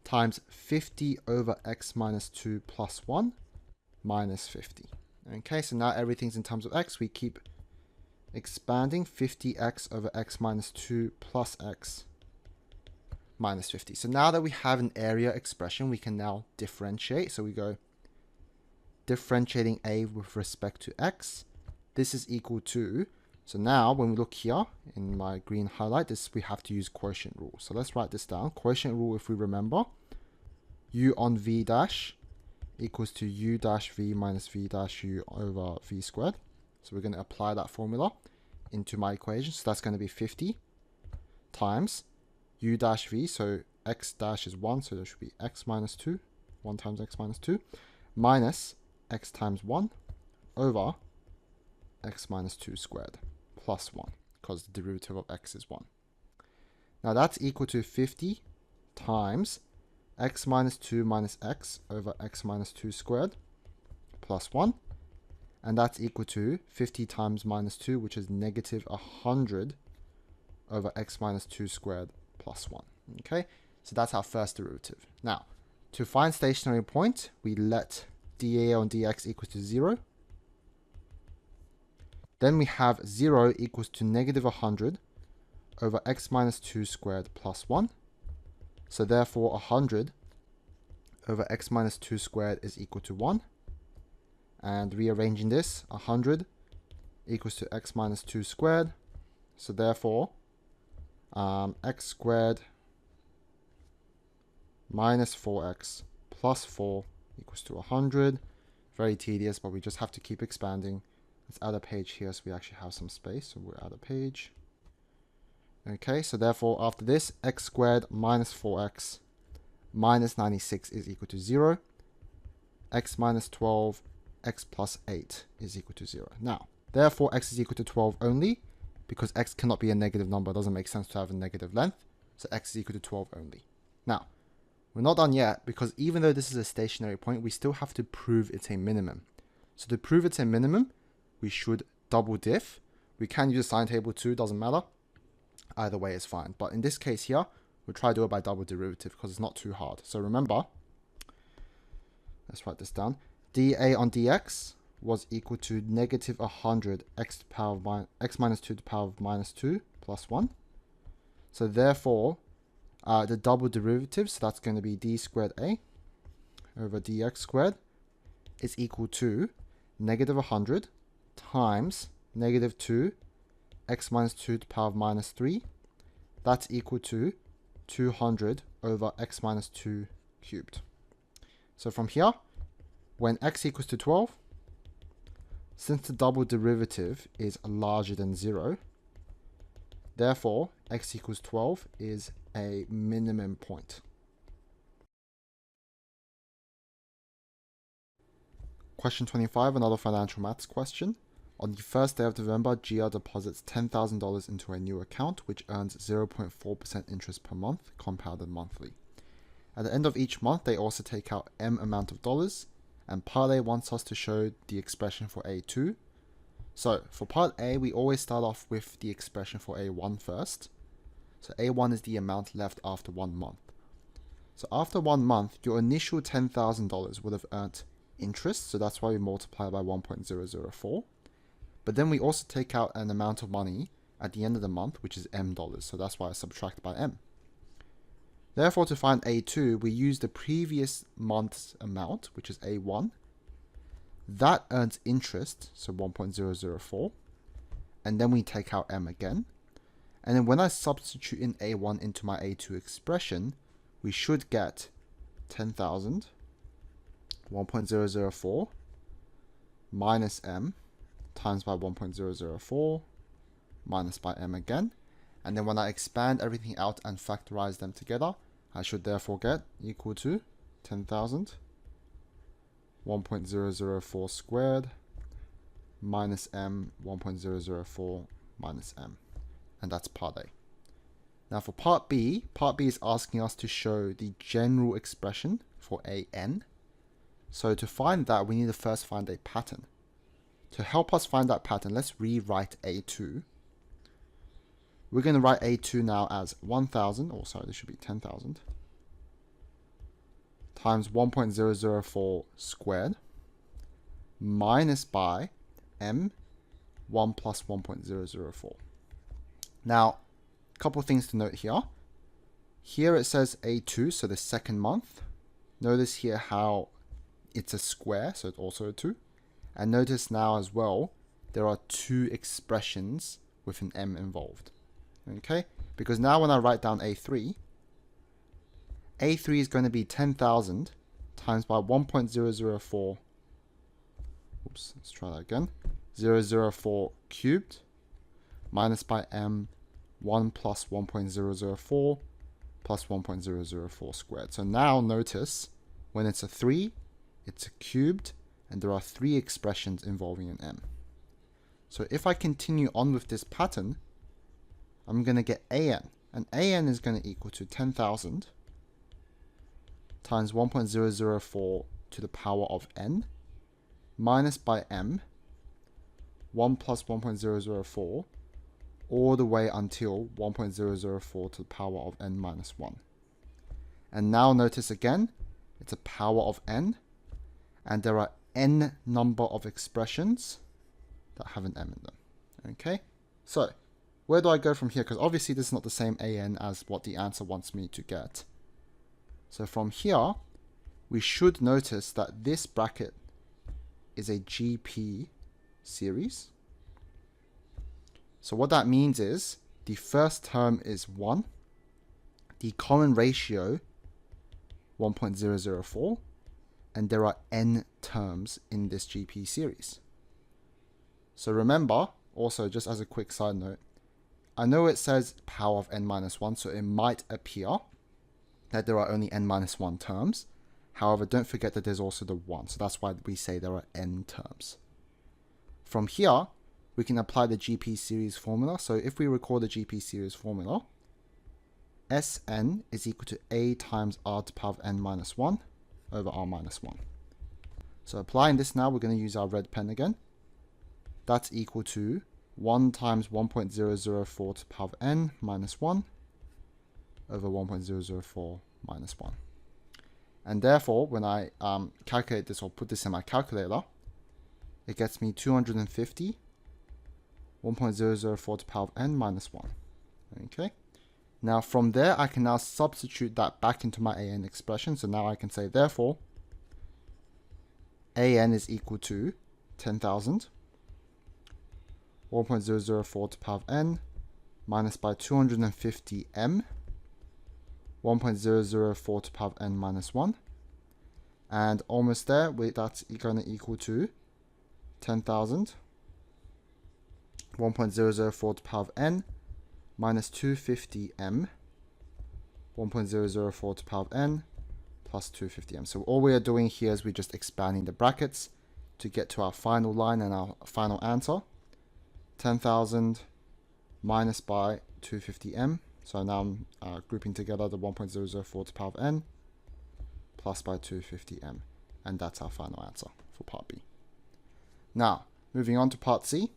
times 50 over x minus 2 plus 1 minus 50. Okay, so now everything's in terms of x. We keep expanding 50x over x minus 2 plus x minus 50. So now that we have an area expression, we can now differentiate. So we go differentiating a with respect to x. This is equal to, so now when we look here in my green highlight, this we have to use quotient rule. So let's write this down. Quotient rule, if we remember, u on v dash equals to u dash v minus v dash u over v squared. So we're going to apply that formula into my equation. So that's going to be 50 times u dash v, so x dash is 1, so there should be x minus 2, 1 times x minus 2, minus x times 1 over x minus 2 squared plus 1, because the derivative of x is 1. Now that's equal to 50 times x minus 2 minus x over x minus 2 squared plus 1, and that's equal to 50 times minus 2, which is negative 100 over x minus 2 squared plus 1. Okay, so that's our first derivative. Now, to find stationary point, we let dA on dx equals to 0. Then we have 0 equals to negative 100 over x minus 2 squared plus 1. So therefore 100 over x minus 2 squared is equal to 1. And rearranging this, 100 equals to x minus 2 squared. So therefore x squared minus 4x plus 4 equals to 100. Very tedious, but we just have to keep expanding. Let's add a page here so we actually have some space. So we'll add a page. Okay, so therefore after this, x squared minus 4x minus 96 is equal to 0. X minus 12, x plus 8 is equal to 0. Now, therefore x is equal to 12 only, because x cannot be a negative number. It doesn't make sense to have a negative length. So x is equal to 12 only. Now, we're not done yet, because even though this is a stationary point, we still have to prove it's a minimum. So to prove it's a minimum, we should double diff. We can use a sine table too, doesn't matter. Either way is fine. But in this case here, we'll try to do it by double derivative because it's not too hard. So remember, let's write this down. dA on dx was equal to negative 100 x to the power of x minus 2 to the power of minus 2 plus 1. So therefore, the double derivative, so that's going to be d squared a over dx squared is equal to negative 100 times negative 2 x minus 2 to the power of minus 3. That's equal to 200 over x minus 2 cubed. So from here, when x equals to 12, since the double derivative is larger than 0, therefore x equals 12 is a minimum point. Question 25, another financial maths question. On the first day of November, GR deposits $10,000 into a new account, which earns 0.4% interest per month, compounded monthly. At the end of each month, they also take out M amount of dollars, and part A wants us to show the expression for A2. So for part A, we always start off with the expression for A1 first. So A1 is the amount left after 1 month. So after 1 month, your initial $10,000 would have earned interest, so that's why we multiply by 1.004. But then we also take out an amount of money at the end of the month, which is M dollars, so that's why I subtract by M. Therefore, to find A2, we use the previous month's amount, which is A1. That earns interest, so 1.004. And then we take out M again. And then when I substitute in A1 into my A2 expression, we should get 10,000, 1.004 minus M times by 1.004 minus by M again. And then when I expand everything out and factorize them together, I should therefore get equal to 10,000, 1.004 squared minus M, 1.004 minus M. And that's part A. Now for part B is asking us to show the general expression for an. So to find that, we need to first find a pattern. To help us find that pattern, let's rewrite A2. We're going to write A2 now as 1,000, or sorry, this should be 10,000, times 1.004 squared minus by m 1 plus 1.004. Now, a couple of things to note here. Here it says A2, so the second month. Notice here how it's a square, so it's also a 2. And notice now as well, there are two expressions with an m involved. Okay? Because now when I write down A3 is going to be 10,000 times by 1.004. Oops, let's try that again. 004 cubed minus by m 1 plus 1.004 plus 1.004 squared. So now notice when it's a 3, it's a cubed, and there are 3 expressions involving an m. So if I continue on with this pattern, I'm going to get an. And an is going to equal to 10,000 times 1.004 to the power of n minus by m 1 plus 1.004 all the way until 1.004 to the power of n minus 1. And now notice again, it's a power of n, and there are n number of expressions that have an m in them. Okay, so where do I go from here? Because obviously this is not the same an as what the answer wants me to get. So from here, we should notice that this bracket is a GP series. So what that means is the first term is 1, the common ratio 1.004, and there are n terms in this GP series. So remember, also just as a quick side note, I know it says power of n minus 1, so it might appear that there are only n minus 1 terms. However, don't forget that there's also the 1, so that's why we say there are n terms. From here, we can apply the GP series formula. So if we recall the GP series formula, Sn is equal to a times r to the power of n minus 1 over r minus 1. So applying this now, we're going to use our red pen again. That's equal to 1 times 1.004 to the power of n minus 1 over 1.004 minus 1. And therefore, when I calculate this or put this in my calculator, it gets me 250, 1.004 to the power of n minus 1. Okay. Now from there, I can now substitute that back into my an expression. So now I can say, therefore, an is equal to 10,000, 1.004 to the power of n minus by 250m, 1.004 to the power of n minus 1. And almost there, that's going to equal to 10,000, 1.004 to the power of n minus 250m, 1.004 to the power of n plus 250m. So all we are doing here is we're just expanding the brackets to get to our final line and our final answer. 10,000 minus by 250m. So now I'm grouping together the 1.004 to the power of n plus by 250m. And that's our final answer for part B. Now, moving on to part C.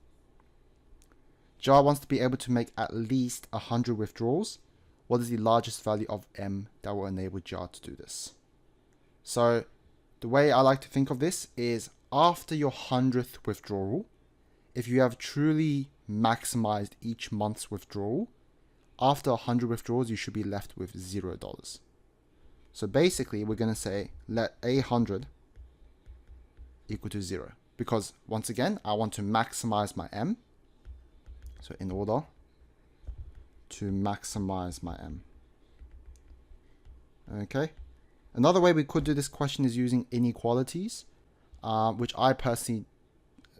JAR wants to be able to make at least 100 withdrawals. What is the largest value of m that will enable JAR to do this? So the way I like to think of this is after your 100th withdrawal, if you have truly maximized each month's withdrawal, after 100 withdrawals, you should be left with $0. So basically, we're going to say let 100 equal to 0. Because once again, I want to maximize my m. So in order to maximize my m. Okay. Another way we could do this question is using inequalities, which I personally,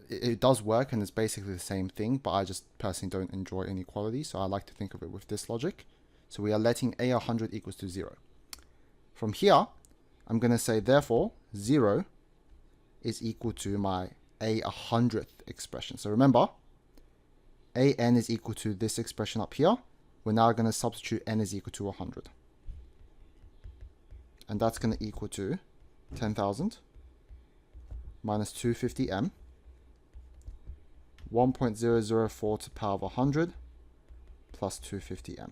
it does work and it's basically the same thing, but I just personally don't enjoy inequalities. So I like to think of it with this logic. So we are letting a100 equals to 0. From here, I'm going to say, therefore, 0 is equal to my a100th expression. So remember, an is equal to this expression up here. We're now going to substitute n is equal to 100. and that's going to equal to 10,000 minus 250m, 1.004 to the power of 100 plus 250m.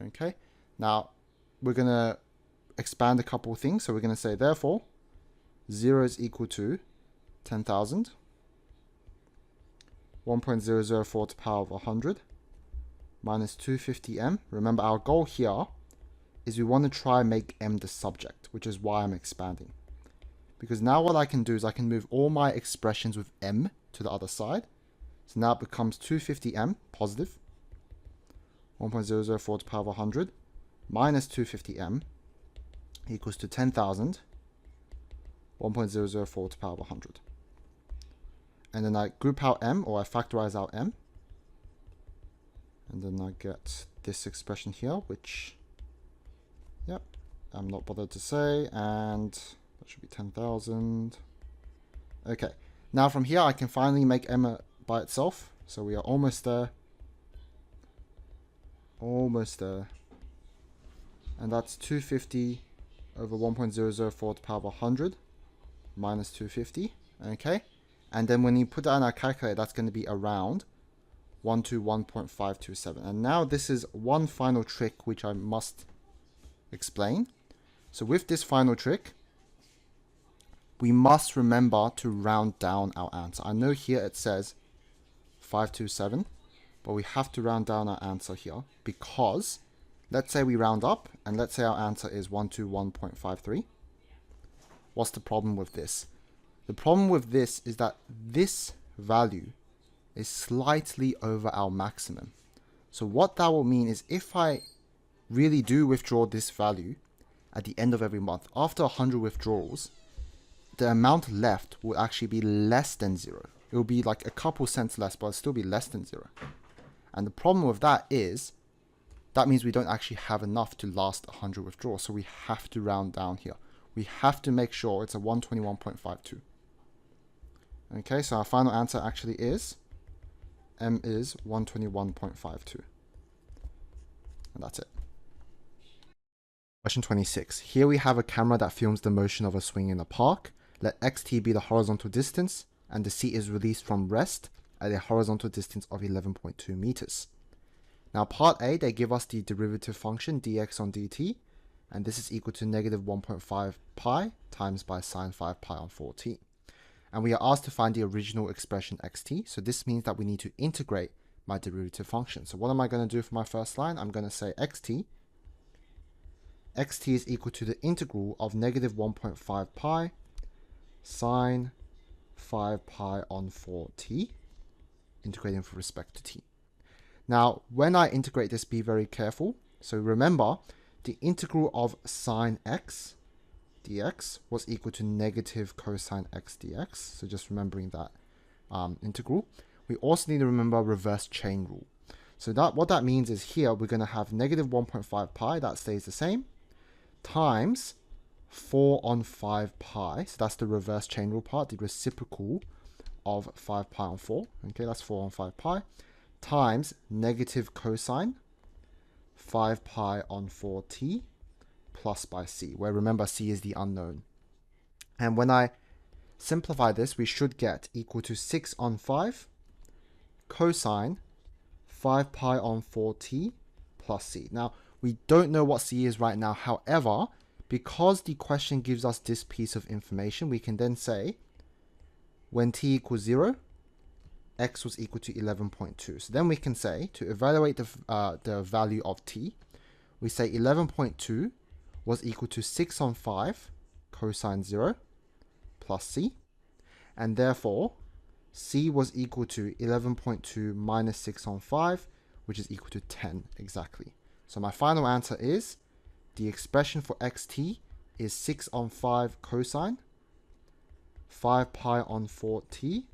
Okay, now we're going to expand a couple of things. So we're going to say, therefore, 0 is equal to 10,000, 1.004 to the power of 100 minus 250m. Remember, our goal here is we want to try and make m the subject, which is why I'm expanding. Because now what I can do is I can move all my expressions with m to the other side. So now it becomes 250m positive, 1.004 to the power of 100 minus 250m equals to 10,000, 1.004 to the power of 100. And then I group out m, or I factorize out m. And then I get this expression here, which, yep, I'm not bothered to say, and that should be 10,000. Okay, now from here I can finally make m by itself. So we are almost there. Almost there. And that's 250 over 1.004 to the power of 100 minus 250. Okay, and then when you put that in our calculator, that's going to be around 121.527. And now this is one final trick which I must explain. So with this final trick, we must remember to round down our answer. I know here it says 527, but we have to round down our answer here, because let's say we round up and let's say our answer is 121.53. What's the problem with this? The problem with this is that this value is slightly over our maximum. So what that will mean is if I really do withdraw this value at the end of every month, after 100 withdrawals, the amount left will actually be less than 0. It will be like a couple cents less, but it'll still be less than 0. And the problem with that is, that means we don't actually have enough to last 100 withdrawals. So we have to round down here. We have to make sure it's a 121.52. Okay, so our final answer actually is, m is 121.52. And that's it. Question 26. Here we have a camera that films the motion of a swing in a park. Let xt be the horizontal distance, and the seat is released from rest at a horizontal distance of 11.2 meters. Now part A, they give us the derivative function dx on dt, and this is equal to negative 1.5 pi times by sine 5 pi on 4t. And we are asked to find the original expression xt, so this means that we need to integrate my derivative function. So what am I going to do for my first line? I'm going to say xt is equal to the integral of negative 1.5 pi sine 5 pi on 4t, integrating with respect to t. Now, when I integrate this, be very careful. So remember, the integral of sine x dx was equal to negative cosine x dx. So just remembering that integral. We also need to remember reverse chain rule. So what that means is here we're going to have negative 1.5 pi, that stays the same, times 4 on 5 pi. So that's the reverse chain rule part, the reciprocal of 5 pi on 4. Okay, that's 4 on 5 pi, times negative cosine 5 pi on 4t plus by c, where remember c is the unknown. And when I simplify this, we should get equal to 6 on 5 cosine 5 pi on 4t plus c. Now, we don't know what c is right now. However, because the question gives us this piece of information, we can then say when t equals 0, x was equal to 11.2. So then we can say, to evaluate the value of t, we say 11.2 was equal to 6 on 5 cosine 0 plus c. And therefore, c was equal to 11.2 minus 6 on 5, which is equal to 10 exactly. So my final answer is, the expression for xt is 6 on 5 cosine 5 pi on 4t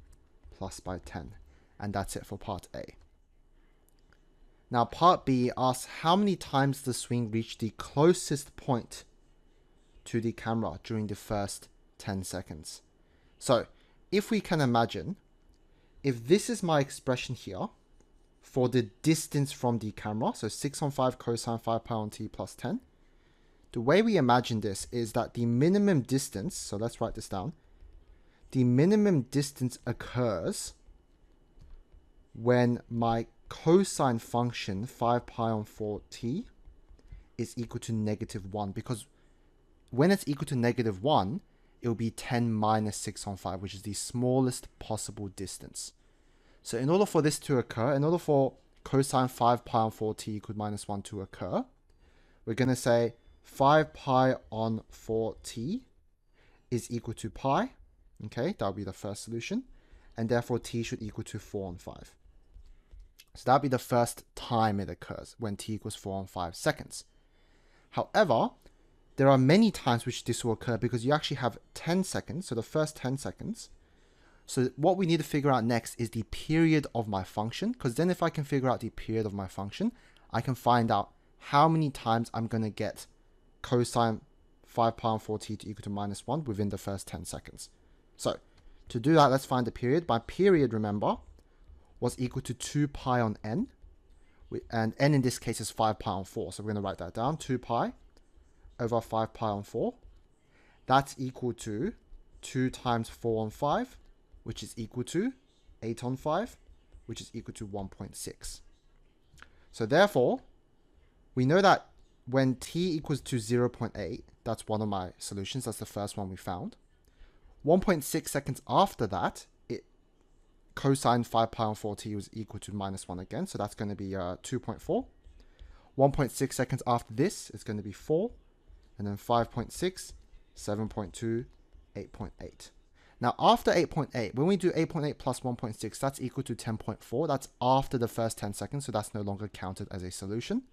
plus by 10. And that's it for part A. Now part B asks how many times the swing reached the closest point to the camera during the first 10 seconds. So if we can imagine, if this is my expression here for the distance from the camera, so 6 on 5 cosine 5 pi on t plus 10, the way we imagine this is that the minimum distance, so let's write this down, the minimum distance occurs when my cosine function 5 pi on 4t is equal to -1, because when it's equal to -1, it will be 10 minus 6 on 5, which is the smallest possible distance. So in order for this to occur, in order for cosine 5 pi on 4t equals -1 to occur, we're going to say 5 pi on 4t is equal to pi. Okay, that'll be the first solution. And therefore t should equal to 4 on 5. So that'll be the first time it occurs, when t equals 4 on 5 seconds. However, there are many times which this will occur because you actually have 10 seconds, so the first 10 seconds. So what we need to figure out next is the period of my function, because then if I can figure out the period of my function, I can find out how many times I'm going to get cosine 5 pi on 4t to equal to -1 within the first 10 seconds. So to do that, let's find the period. My period, remember, was equal to 2 pi on n, and n in this case is 5 pi on 4. So we're going to write that down, 2 pi over 5 pi on 4. That's equal to 2 times 4 on 5, which is equal to 8 on 5, which is equal to 1.6. So therefore, we know that when t equals to 0.8, that's one of my solutions. That's the first one we found. 1.6 seconds after that, cosine 5 pi on 4t was equal to -1 again. So that's going to be 2.4. 1.6 seconds after this is going to be 4. And then 5.6, 7.2, 8.8. Now after 8.8, when we do 8.8 plus 1.6, that's equal to 10.4. That's after the first 10 seconds, so that's no longer counted as a solution.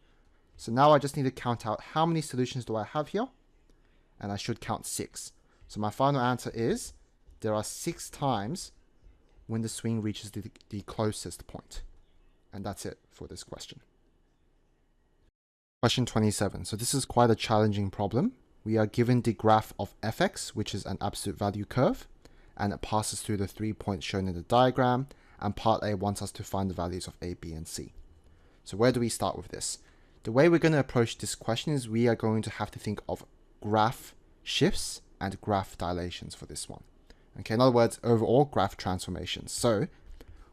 So now I just need to count out how many solutions do I have here, and I should count 6. So my final answer is there are 6 times when the swing reaches the closest point. And that's it for this question. Question 27. So this is quite a challenging problem. We are given the graph of fx, which is an absolute value curve, and it passes through the 3 points shown in the diagram, and part A wants us to find the values of A, B, and C. So where do we start with this? The way we're going to approach this question is we are going to have to think of graph shifts and graph dilations for this one. Okay, in other words, overall graph transformations. So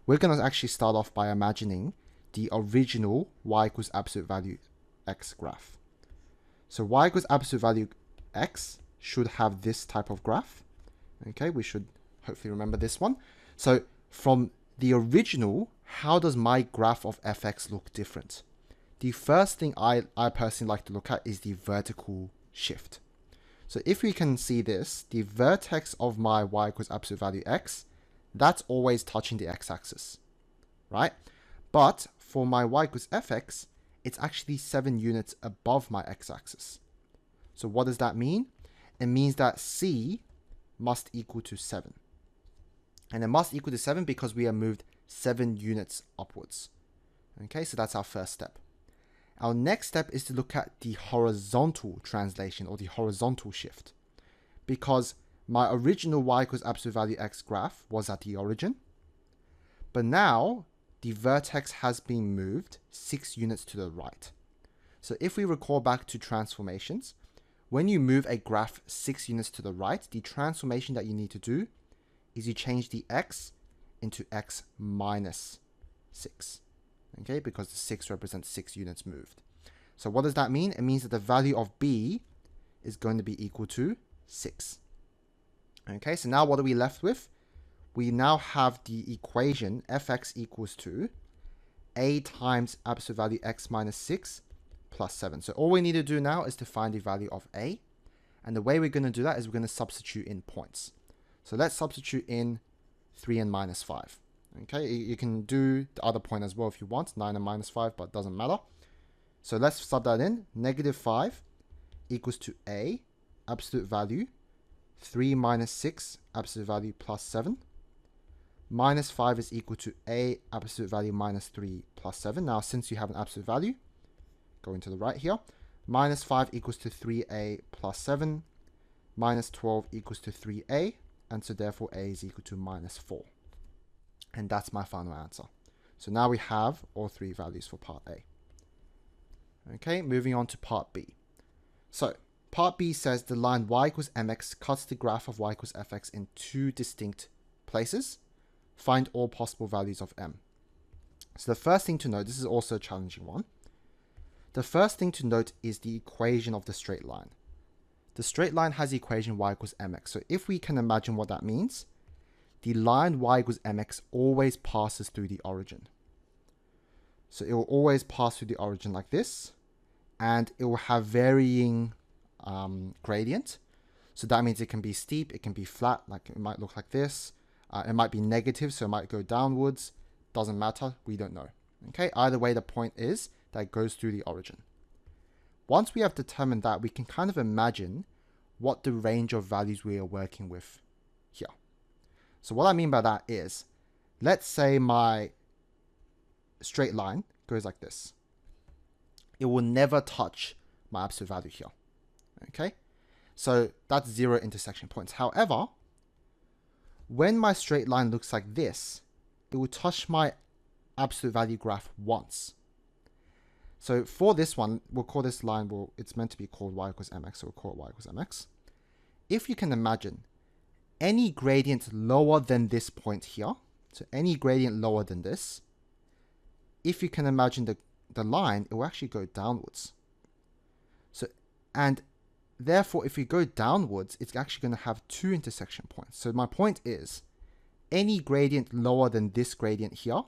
we're going to actually start off by imagining the original y equals absolute value x graph. So y equals absolute value x should have this type of graph. Okay, we should hopefully remember this one. So from the original, how does my graph of fx look different? The first thing I personally like to look at is the vertical shift. So if we can see this, the vertex of my y equals absolute value x, that's always touching the x-axis, right? But for my y equals fx, it's actually 7 units above my x-axis. So what does that mean? It means that c must equal to 7. And it must equal to 7 because we have moved 7 units upwards. Okay, so that's our first step. Our next step is to look at the horizontal translation or the horizontal shift, because my original y equals absolute value x graph was at the origin, but now the vertex has been moved 6 units to the right. So if we recall back to transformations, when you move a graph 6 units to the right, the transformation that you need to do is you change the x into x minus 6. Okay, because the 6 represents 6 units moved. So what does that mean? It means that the value of b is going to be equal to 6. Okay, so now what are we left with? We now have the equation fx equals to a times absolute value x minus 6 plus 7. So all we need to do now is to find the value of a. And the way we're going to do that is we're going to substitute in points. So let's substitute in 3 and minus 5. Okay, you can do the other point as well if you want, 9 and minus 5, but it doesn't matter. So let's sub that in. -5 equals to a, absolute value, 3 minus 6, absolute value plus 7. Minus 5 is equal to a, absolute value minus 3 plus 7. Now, since you have an absolute value, going to the right here, minus 5 equals to 3a plus 7. Minus 12 equals to 3a, and so therefore a is equal to minus 4. And that's my final answer. So now we have all 3 values for part A. Okay, moving on to part B. So part B says the line y equals mx cuts the graph of y equals fx in two distinct places. Find all possible values of m. So the first thing to note, this is also a challenging one. The first thing to note is the equation of the straight line. The straight line has the equation y equals mx. So if we can imagine what that means, the line y equals mx always passes through the origin. So it will always pass through the origin like this, and it will have varying gradient. So that means it can be steep, it can be flat, like it might look like this. It might be negative, so it might go downwards. Doesn't matter, we don't know. Okay, either way, the point is that it goes through the origin. Once we have determined that, we can kind of imagine what the range of values we are working with here. So what I mean by that is, let's say my straight line goes like this. It will never touch my absolute value here. Okay, so that's 0 intersection points. However, when my straight line looks like this, it will touch my absolute value graph once. So for this one, we'll call this line, it's meant to be called y equals mx, so we'll call it y equals mx. If you can imagine, any gradient lower than this point here, so any gradient lower than this, if you can imagine the line, it will actually go downwards. So, and therefore, if you go downwards, it's actually going to have two intersection points. So my point is, any gradient lower than this gradient here,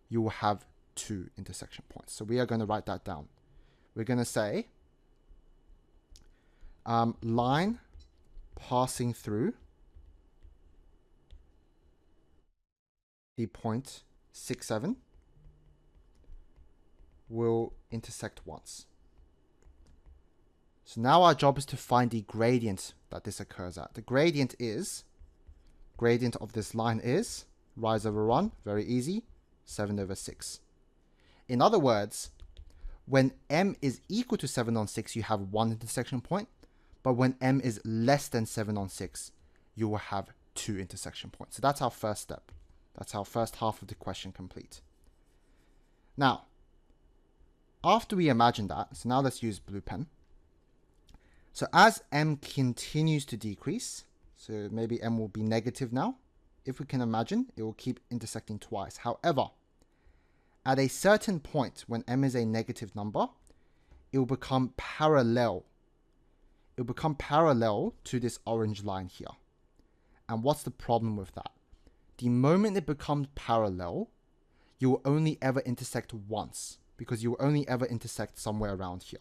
you will have two intersection points. So we are going to write that down. We're going to say line passing through the point 6, 7 will intersect once. So now our job is to find the gradient that this occurs at. The gradient of this line is rise over run, very easy, 7 over 6. In other words, when m is equal to 7 on 6, you have one intersection point, but when m is less than 7 on 6, you will have two intersection points. So that's our first step. That's our first half of the question complete. Now, after we imagine that, so now let's use blue pen. So as m continues to decrease, so maybe m will be negative now. If we can imagine, it will keep intersecting twice. However, at a certain point, when m is a negative number, it will become parallel. It will become parallel to this orange line here. And what's the problem with that? The moment it becomes parallel, you will only ever intersect once, because you will only ever intersect somewhere around here.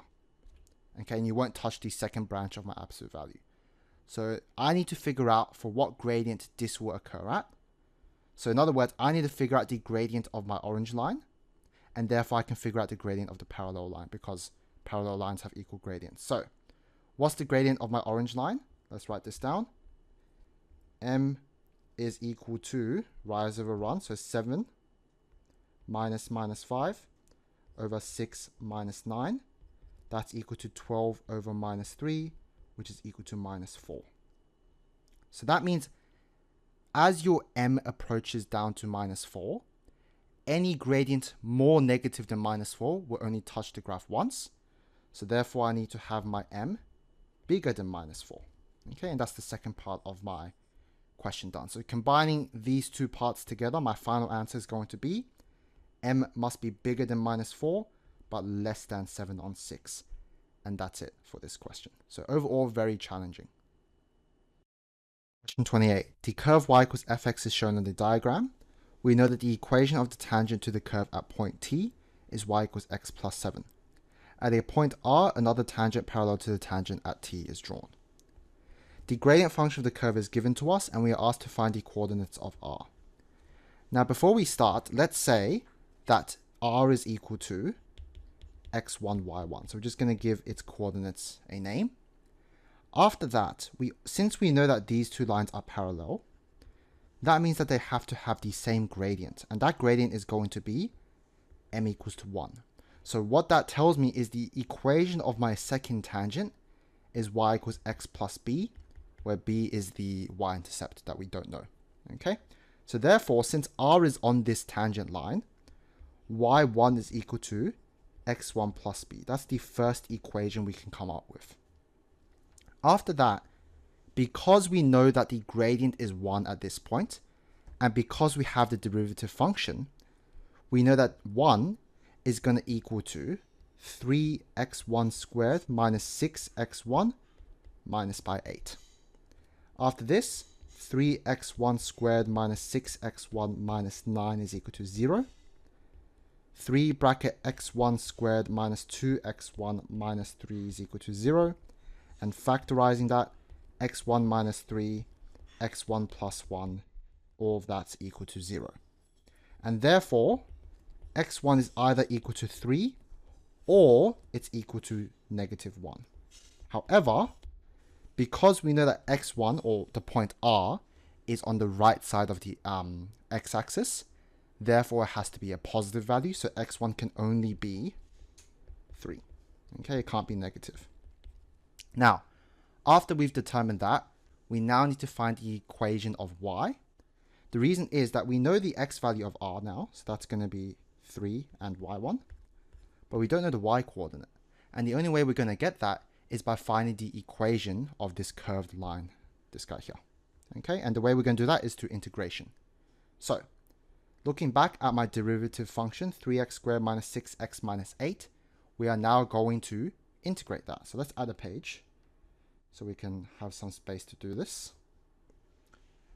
Okay, and you won't touch the second branch of my absolute value. So I need to figure out for what gradient this will occur at. So in other words, I need to figure out the gradient of my orange line, and therefore I can figure out the gradient of the parallel line, because parallel lines have equal gradients. So what's the gradient of my orange line? Let's write this down. M is equal to rise over run, so 7 minus 5 over 6 minus 9. That's equal to 12 over minus 3, which is equal to minus 4. So that means as your m approaches down to minus 4, any gradient more negative than minus 4 will only touch the graph once. So therefore, I need to have my m bigger than minus 4. Okay, and that's the second part of my question done. So combining these two parts together, my final answer is going to be m must be bigger than minus 4, but less than 7 on 6. And that's it for this question. So overall, very challenging. Question 28. The curve y equals fx is shown on the diagram. We know that the equation of the tangent to the curve at point T is y equals x plus 7. At a point R, another tangent parallel to the tangent at T is drawn. The gradient function of the curve is given to us, and we are asked to find the coordinates of R. Now, before we start, let's say that R is equal to x1, y1. So we're just going to give its coordinates a name. After that, since we know that these two lines are parallel, that means that they have to have the same gradient. And that gradient is going to be m equals to 1. So what that tells me is the equation of my second tangent is y equals x plus b, where b is the y-intercept that we don't know. Okay? So therefore, since r is on this tangent line, y1 is equal to x1 plus b. That's the first equation we can come up with. After that, because we know that the gradient is 1 at this point, and because we have the derivative function, we know that 1 is going to equal to 3x1 squared minus 6x1 minus by 8. After this, 3x1 squared minus 6x1 minus 9 is equal to 0. 3 bracket x1 squared minus 2x1 minus 3 is equal to 0. And factorizing that, x1 minus 3, x1 plus 1, all of that's equal to 0. And therefore, x1 is either equal to 3 or it's equal to negative 1. However, because we know that x1, or the point R, is on the right side of the x-axis, therefore it has to be a positive value, so x1 can only be 3. Okay, it can't be negative. Now, after we've determined that, we now need to find the equation of y. The reason is that we know the x value of r now, so that's going to be 3 and y1, but we don't know the y coordinate. And the only way we're going to get that is by finding the equation of this curved line, this guy here. Okay, and the way we're going to do that is through integration. So, looking back at my derivative function, 3x squared minus 6x minus 8, we are now going to integrate that. So let's add a page so we can have some space to do this.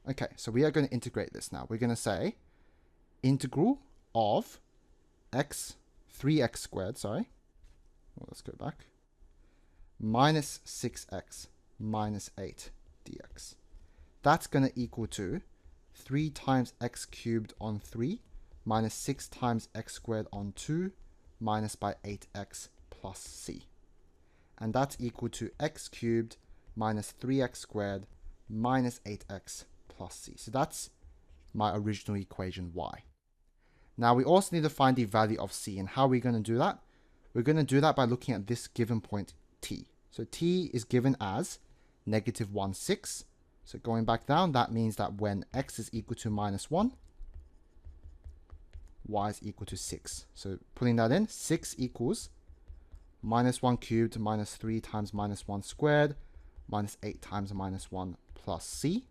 Okay, so we are going to integrate this now. We're going to say integral of 3x squared, sorry. Well, let's go back. Minus 6x minus 8 dx. That's going to equal to 3 times x cubed on 3 minus 6 times x squared on 2 minus by 8x plus c. And that's equal to x cubed minus 3x squared minus 8x plus c. So that's my original equation y. Now we also need to find the value of c. And how are we going to do that? We're going to do that by looking at this given point t. So t is given as negative 1, 6. So going back down, that means that when x is equal to minus 1, y is equal to 6. So putting that in, 6 equals minus 1 cubed minus 3 times minus 1 squared minus 8 times minus 1 plus c.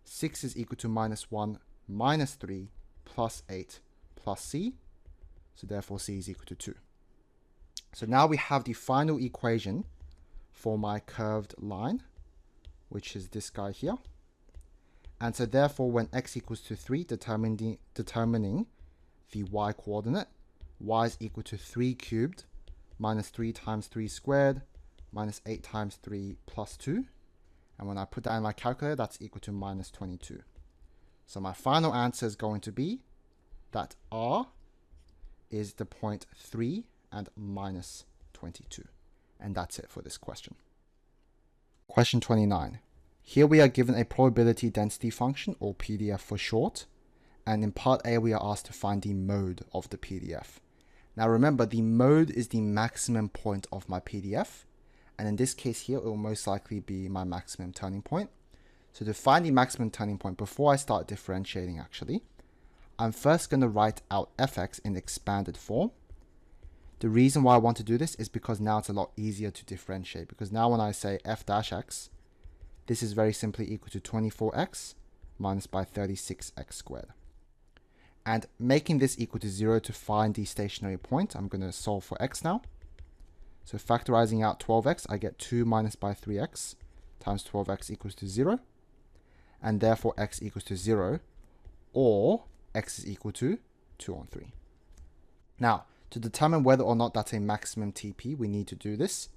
6 is equal to minus 1 minus 3 plus 8 plus c. So therefore c is equal to 2. So now we have the final equation for my curved line, which is this guy here. And so therefore when x equals to 3, determining the y coordinate, y is equal to 3 cubed minus 3 times 3 squared minus 8 times 3 plus 2. And when I put that in my calculator, that's equal to minus 22. So my final answer is going to be that r is the point 3 and minus 22. And that's it for this question. Question 29. Here we are given a probability density function, or PDF for short. And in part A, we are asked to find the mode of the PDF. Now remember, the mode is the maximum point of my PDF. And in this case here, it will most likely be my maximum turning point. So to find the maximum turning point, before I start differentiating actually, I'm first going to write out fx in expanded form. The reason why I want to do this is because now it's a lot easier to differentiate. Because now when I say f dash x, this is very simply equal to 24x minus by 36x squared. And making this equal to 0 to find the stationary point, I'm going to solve for x now. So factorizing out 12x, I get 2 minus by 3x times 12x equals to 0. And therefore x equals to 0, or x is equal to 2 on 3. Now, to determine whether or not that's a maximum TP, we need to do this.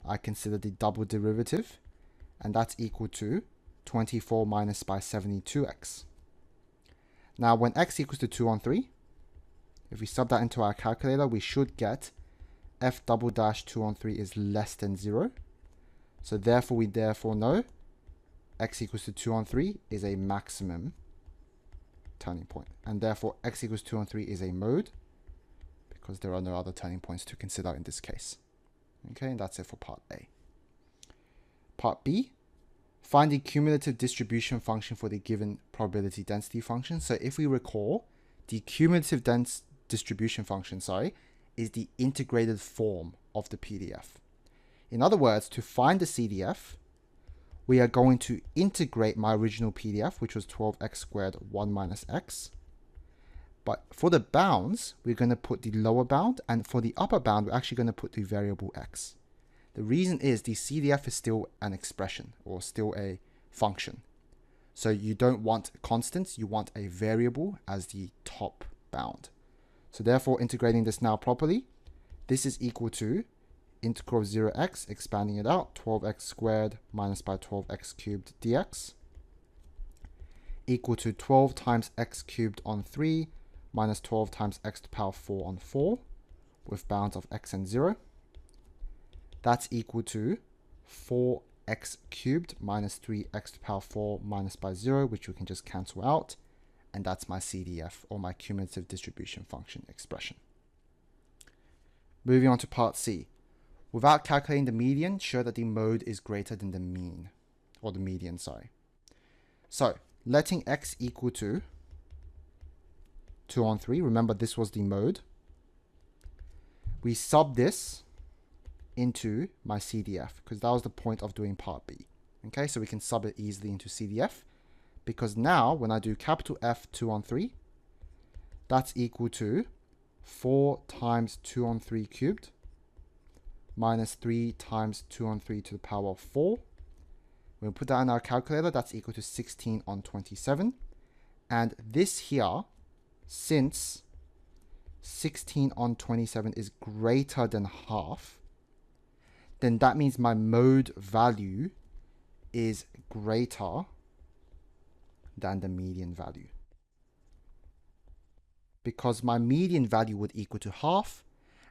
I consider the double derivative, and that's equal to 24 minus by 72x. Now, when x equals to 2 on 3, if we sub that into our calculator, we should get f double dash 2 on 3 is less than 0. So therefore, we know x equals to 2 on 3 is a maximum turning point. And therefore, x equals 2 on 3 is a mode, because there are no other turning points to consider in this case. Okay, and that's it for part A. Part B, find the cumulative distribution function for the given probability density function. So if we recall, the cumulative distribution function, is the integrated form of the PDF. In other words, to find the CDF, we are going to integrate my original PDF, which was 12x squared 1 minus x. But for the bounds, we're going to put the lower bound, and for the upper bound, we're actually going to put the variable x. The reason is the CDF is still an expression or still a function. So you don't want constants, you want a variable as the top bound. So therefore, integrating this now properly, this is equal to integral of 0x, expanding it out, 12x squared minus by 12x cubed dx, equal to 12 times x cubed on 3 minus 12 times x to the power 4 on 4, with bounds of x and 0. That's equal to 4x cubed minus 3x to the power 4 minus by 0, which we can just cancel out. And that's my CDF, or my cumulative distribution function expression. Moving on to part C. Without calculating the median, show that the mode is greater than the mean, or the median, sorry. So, letting x equal to 2 on 3, remember this was the mode. We sub this into my CDF, because that was the point of doing part B. Okay, so we can sub it easily into CDF, because now when I do capital F 2 on 3, that's equal to 4 times 2 on 3 cubed minus 3 times 2 on 3 to the power of 4. When we put that in our calculator, that's equal to 16 on 27. And this here, since 16 on 27 is greater than half, then that means my mode value is greater than the median value. Because my median value would equal to half,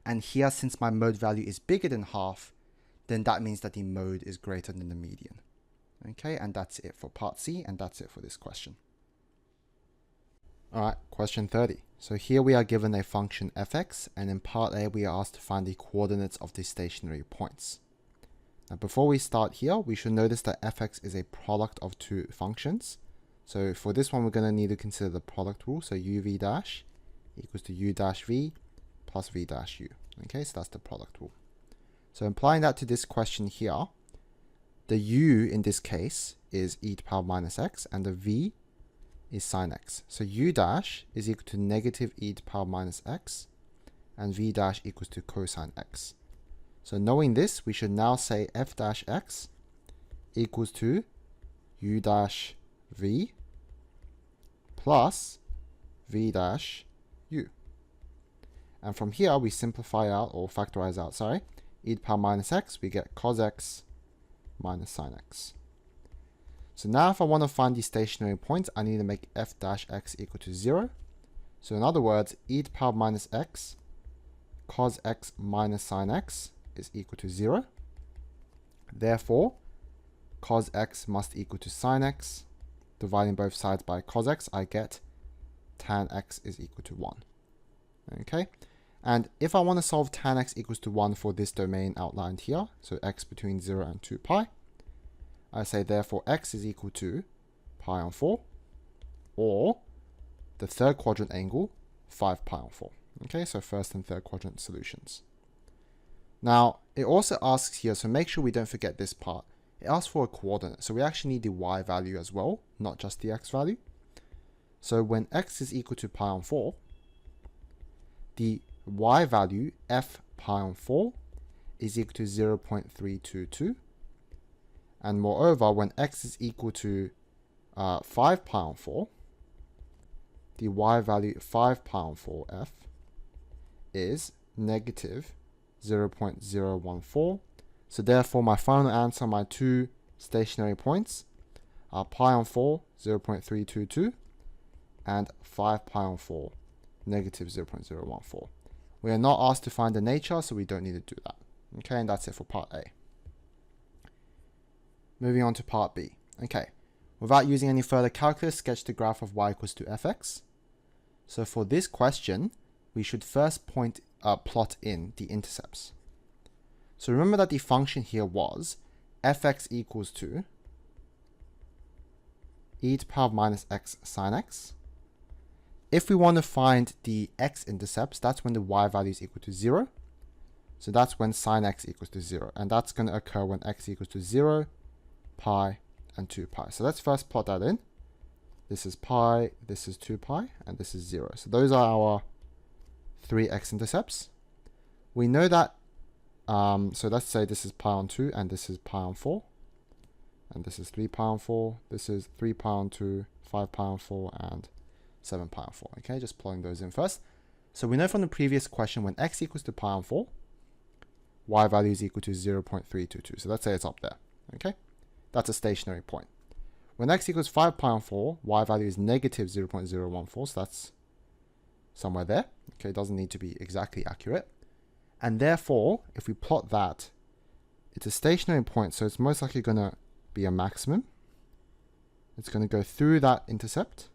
and here, since my mode value is bigger than half, then that means that the mode is greater than the median. Okay, and that's it for part C, and that's it for this question. All right, question 30. So here we are given a function fx, and in part A, we are asked to find the coordinates of the stationary points. Now, before we start here, we should notice that fx is a product of two functions. So for this one, we're going to need to consider the product rule. So uv dash equals to u dash v plus v dash u. Okay, so that's the product rule. So applying that to this question here, the u in this case is e to the power minus x, and the v is sine x. So u dash is equal to negative e to the power minus x, and v dash equals to cosine x. So knowing this, we should now say f dash x equals to u dash v plus v dash u. And from here, we simplify out, or factorize out, sorry, e to the power minus x, we get cos x minus sine x. So now if I want to find the stationary points, I need to make f dash x equal to 0. So in other words, e to the power minus x cos x minus sine x is equal to 0. Therefore, cos x must equal to sine x. Dividing both sides by cos x, I get tan x is equal to 1. Okay, and if I want to solve tan x equals to 1 for this domain outlined here, so x between 0 and 2 pi, I say therefore x is equal to pi on 4, or the third quadrant angle, 5 pi on 4. Okay, so first and third quadrant solutions. Now, it also asks here, so make sure we don't forget this part. It asks for a coordinate, so we actually need the y value as well, not just the x value. So when x is equal to pi on 4, the y value, f pi on 4, is equal to 0.322. And moreover, when x is equal to 5 pi on 4, the y value 5 pi on 4 f is negative 0.014. So therefore, my final answer, my two stationary points, are pi on 4, 0.322, and 5 pi on 4, negative 0.014. We are not asked to find the nature, so we don't need to do that. Okay, and that's it for part A. Moving on to part B. Okay, without using any further calculus, sketch the graph of y equals to fx. So for this question, we should first plot in the intercepts. So remember that the function here was fx equals to e to the power minus x sine x. If we want to find the x-intercepts, that's when the y value is equal to 0. So that's when sine x equals to 0. And that's going to occur when x equals to 0, pi, and 2 pi. So let's first plot that in. This is pi, this is 2 pi, and this is 0. So those are our 3 x-intercepts. We know that, so let's say this is pi on 2, and this is pi on 4. And this is 3 pi on 4. This is 3 pi on 2, 5 pi on 4, and 7 pi on 4. Okay, just plotting those in first. So we know from the previous question, when x equals to pi on 4, y value is equal to 0.322. So let's say it's up there. Okay, that's a stationary point. When x equals 5 pi on 4, y value is negative 0.014. So that's somewhere there. Okay, it doesn't need to be exactly accurate. And therefore, if we plot that, it's a stationary point, so it's most likely going to be a maximum. It's going to go through that intercept,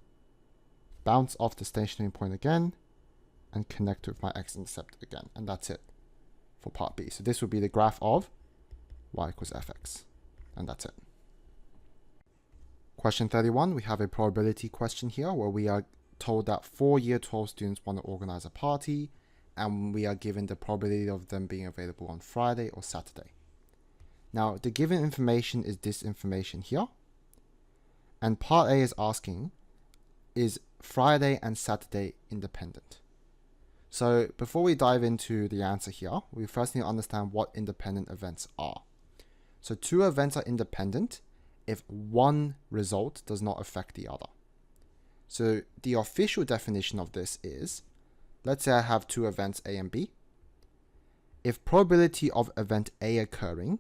bounce off the stationary point again, and connect with my x-intercept again. And that's it for part B. So this would be the graph of y equals fx. And that's it. Question 31, we have a probability question here where we are told that 4 year 12 students want to organize a party, and we are given the probability of them being available on Friday or Saturday. Now, the given information is this information here. And part A is asking, is Friday and Saturday independent? So before we dive into the answer here, we first need to understand what independent events are. So 2 events are independent if one result does not affect the other. So the official definition of this is, let's say I have 2 events A and B. If probability of event A occurring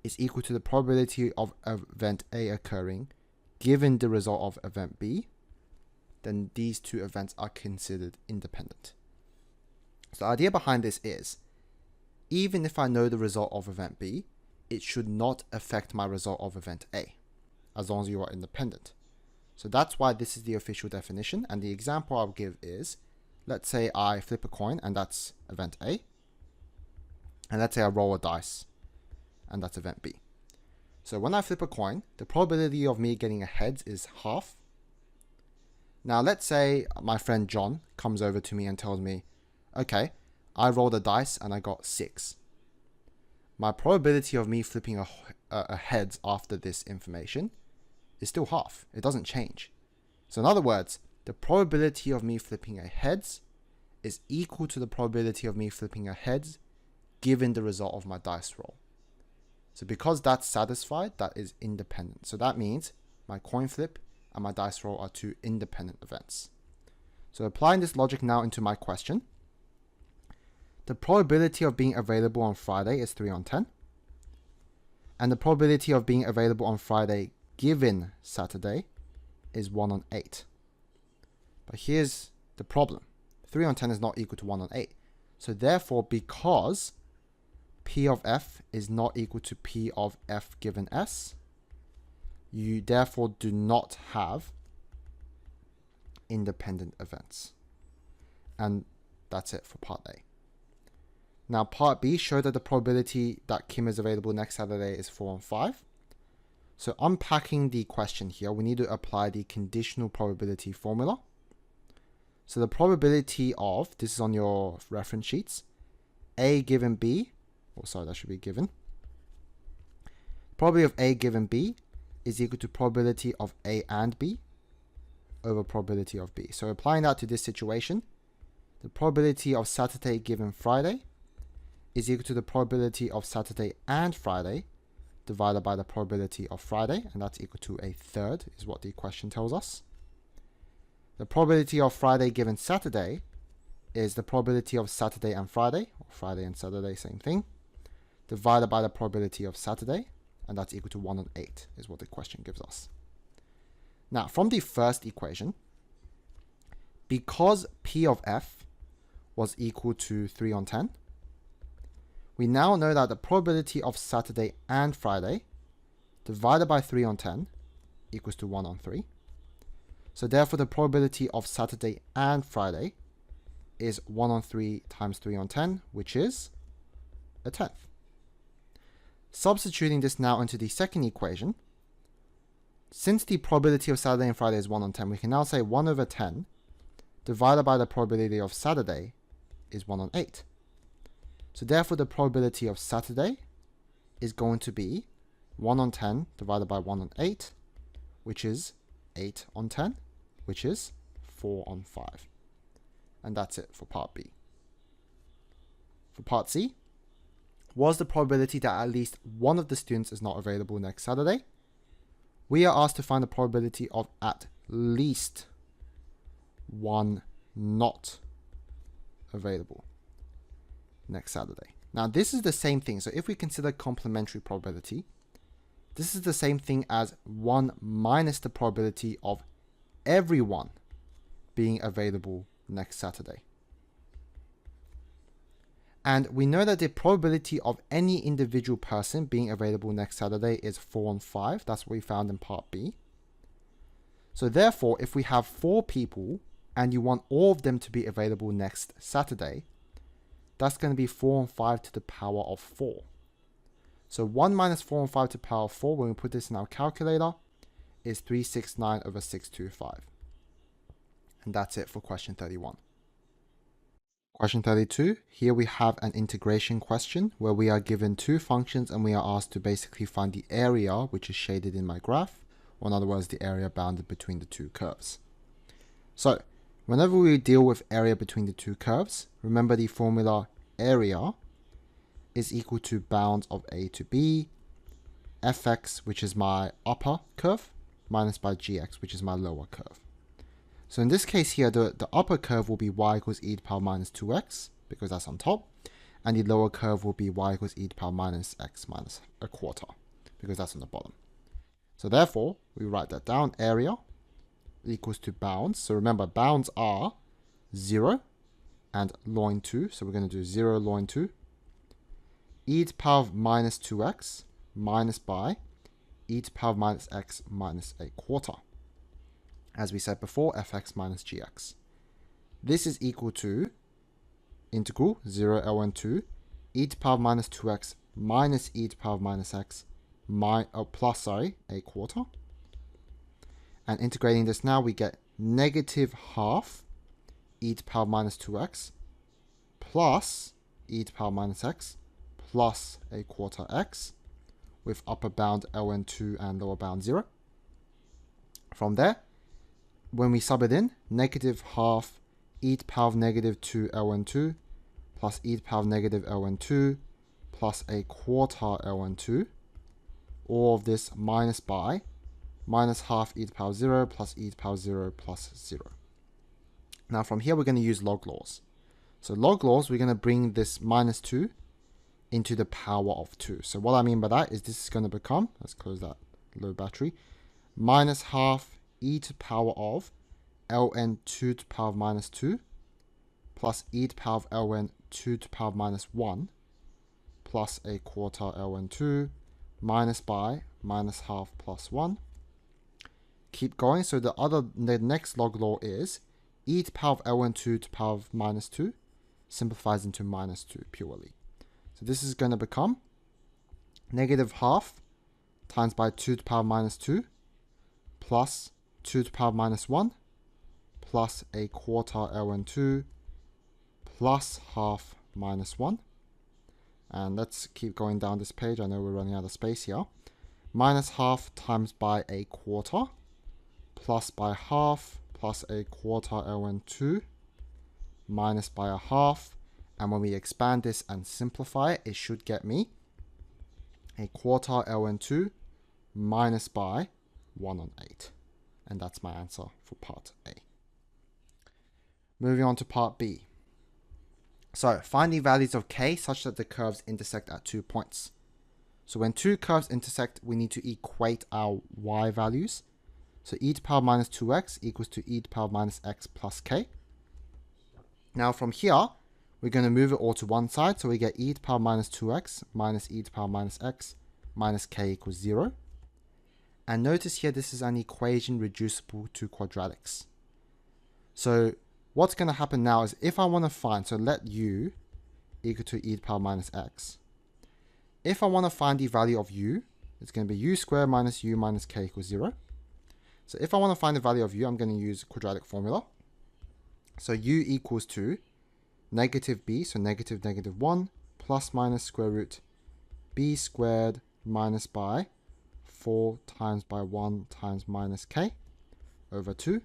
is equal to the probability of event A occurring given the result of event B, then these 2 events are considered independent. So the idea behind this is, even if I know the result of event B, it should not affect my result of event A, as long as you are independent. So that's why this is the official definition. And the example I'll give is, let's say I flip a coin, and that's event A. And let's say I roll a dice, and that's event B. So when I flip a coin, the probability of me getting a heads is half. Now let's say my friend John comes over to me and tells me, okay, I rolled a dice and I got 6. My probability of me flipping a heads after this information is still half. It doesn't change. So in other words, the probability of me flipping a heads is equal to the probability of me flipping a heads given the result of my dice roll. So because that's satisfied, that is independent. So that means my coin flip and my dice roll are 2 independent events. So applying this logic now into my question, the probability of being available on Friday is 3 on 10. And the probability of being available on Friday given Saturday is 1 on 8. But here's the problem. 3 on 10 is not equal to 1 on 8. So therefore, because P of F is not equal to P of F given S, you therefore do not have independent events. And that's it for part A. Now part B showed that the probability that Kim is available next Saturday is 4 on 5. So unpacking the question here, we need to apply the conditional probability formula. So the probability of, this is on your reference sheets, A given B, oh sorry, that should be given. Probability of A given B is equal to probability of A and B over probability of B. So applying that to this situation, the probability of Saturday given Friday is equal to the probability of Saturday and Friday divided by the probability of Friday, and that's equal to 1/3 is what the question tells us. The probability of Friday given Saturday is the probability of Saturday and Friday, or Friday and Saturday, same thing, divided by the probability of Saturday, and that's equal to 1 on 8 is what the question gives us. Now, from the first equation, because P of F was equal to 3 on 10, we now know that the probability of Saturday and Friday divided by 3 on 10 equals to 1 on 3. So therefore, the probability of Saturday and Friday is 1 on 3 times 3 on 10, which is 1/10. Substituting this now into the second equation, since the probability of Saturday and Friday is 1 on 10, we can now say 1 over 10 divided by the probability of Saturday is 1 on 8. So therefore the probability of Saturday is going to be 1 on 10 divided by 1 on 8, which is 8 on 10, which is 4 on 5. And that's it for part B. For part C, was the probability that at least one of the students is not available next Saturday? We are asked to find the probability of at least one not available next Saturday. Now this is the same thing. So if we consider complementary probability, this is the same thing as 1 minus the probability of everyone being available next Saturday. And we know that the probability of any individual person being available next Saturday is 4 on 5. That's what we found in part B. So therefore, if we have 4 people and you want all of them to be available next Saturday, that's going to be 4 on 5 to the power of 4. So 1 minus 4 on 5 to the power of 4, when we put this in our calculator, is 369 over 625. And that's it for question 31. Question 32, here we have an integration question where we are given 2 functions and we are asked to basically find the area which is shaded in my graph, or in other words, the area bounded between the 2 curves. So, whenever we deal with area between the 2 curves, remember the formula area is equal to bounds of a to b, fx, which is my upper curve, minus by gx, which is my lower curve. So in this case here, the upper curve will be y equals e to the power minus 2x, because that's on top. And the lower curve will be y equals e to the power minus x minus a quarter, because that's on the bottom. So therefore, we write that down, area equals to bounds. So remember, bounds are 0 and ln 2. So we're going to do 0 ln 2. E to the power minus 2x minus by e to the power minus x minus a quarter. As we said before, fx minus gx. This is equal to integral 0 ln 2 e to the power minus 2x minus e to the power minus x plus a quarter. And integrating this now, we get negative half e to the power minus 2x plus e to the power minus x plus a quarter x with upper bound ln 2 and lower bound 0. From there, when we sub it in, negative half e to the power of negative 2 ln 2 plus e to the power of negative ln 2 plus a quarter ln 2. All of this minus by minus half e to the power 0 plus e to the power 0 plus 0. Now from here, we're going to use log laws. So log laws, we're going to bring this minus 2 into the power of 2. So what I mean by that is this is going to become, let's close that low battery, minus half e to the power of ln 2 to the power of minus 2 plus e to the power of ln 2 to the power of minus 1 plus a quarter ln 2 minus by minus half plus 1. Keep going. So the next log law is e to the power of ln 2 to the power of minus 2 simplifies into minus 2 purely. So this is going to become negative half times by 2 to the power of minus 2 plus 2 to the power of minus 1 plus a quarter ln 2 plus half minus 1. And let's keep going down this page. I know we're running out of space here. Minus half times by a quarter plus by half plus a quarter ln 2 minus by a half. And when we expand this and simplify it, it should get me a quarter ln 2 minus by 1 on 8. And that's my answer for part A. Moving on to part B. So find the values of k such that the curves intersect at 2 points. So when 2 curves intersect, we need to equate our y values. So e to the power minus 2x equals to e to the power minus x plus k. Now from here, we're going to move it all to one side. So we get e to the power minus 2x minus e to the power minus x minus k equals 0. And notice here, this is an equation reducible to quadratics. So what's going to happen now is if I want to find, so let u equal to e to the power minus x. If I want to find the value of u, it's going to be u squared minus u minus k equals 0. So if I want to find the value of u, I'm going to use quadratic formula. So u equals to negative b, so negative negative 1, plus minus square root b squared minus by 4 times by 1 times minus k over 2.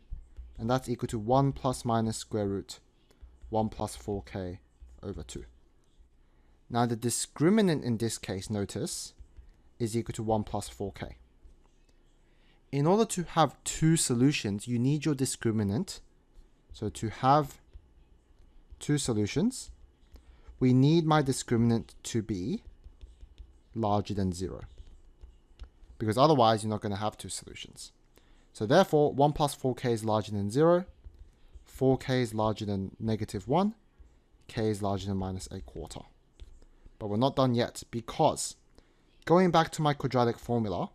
And that's equal to 1 plus minus square root 1 plus 4k over 2. Now the discriminant in this case, notice, is equal to 1 plus 4k. In order to have two solutions, you need your discriminant. So to have two solutions, we need my discriminant to be larger than 0. Because otherwise, you're not going to have two solutions. So therefore, 1 plus 4k is larger than 0. 4k is larger than negative 1. K is larger than minus a quarter. But we're not done yet, because going back to my quadratic formula,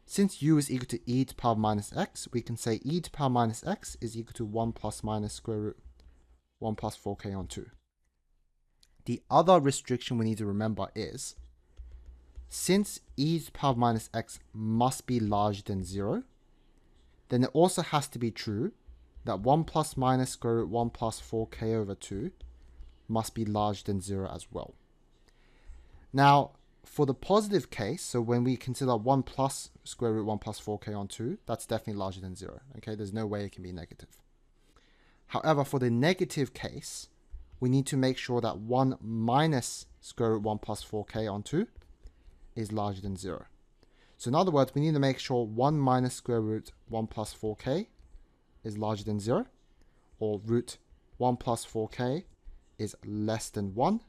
since u is equal to e to the power minus x, we can say e to the power minus x is equal to 1 plus minus square root 1 plus 4k on 2. The other restriction we need to remember is, since e to the power minus x must be larger than 0, then it also has to be true that 1 plus minus square root 1 plus 4k over 2 must be larger than 0 as well. Now, for the positive case, so when we consider 1 plus square root 1 plus 4k on 2, that's definitely larger than 0. Okay, there's no way it can be negative. However, for the negative case, we need to make sure that 1 minus square root 1 plus 4k on 2 is larger than 0. So in other words, we need to make sure 1 minus square root 1 plus 4k is larger than 0, or root 1 plus 4k is less than 1.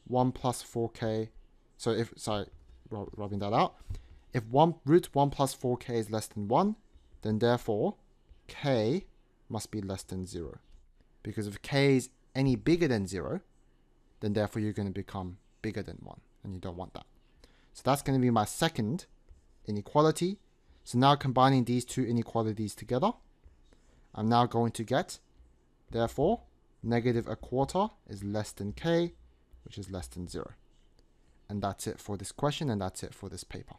1 plus 4k, so if, rubbing that out, if root 1 plus 4k is less than 1, then therefore k must be less than 0. Because if k is any bigger than 0, then therefore you're going to become bigger than 1, and you don't want that. So that's going to be my second inequality. So now combining these two inequalities together, I'm now going to get, therefore, negative a quarter is less than k, which is less than 0. And that's it for this question, and that's it for this paper.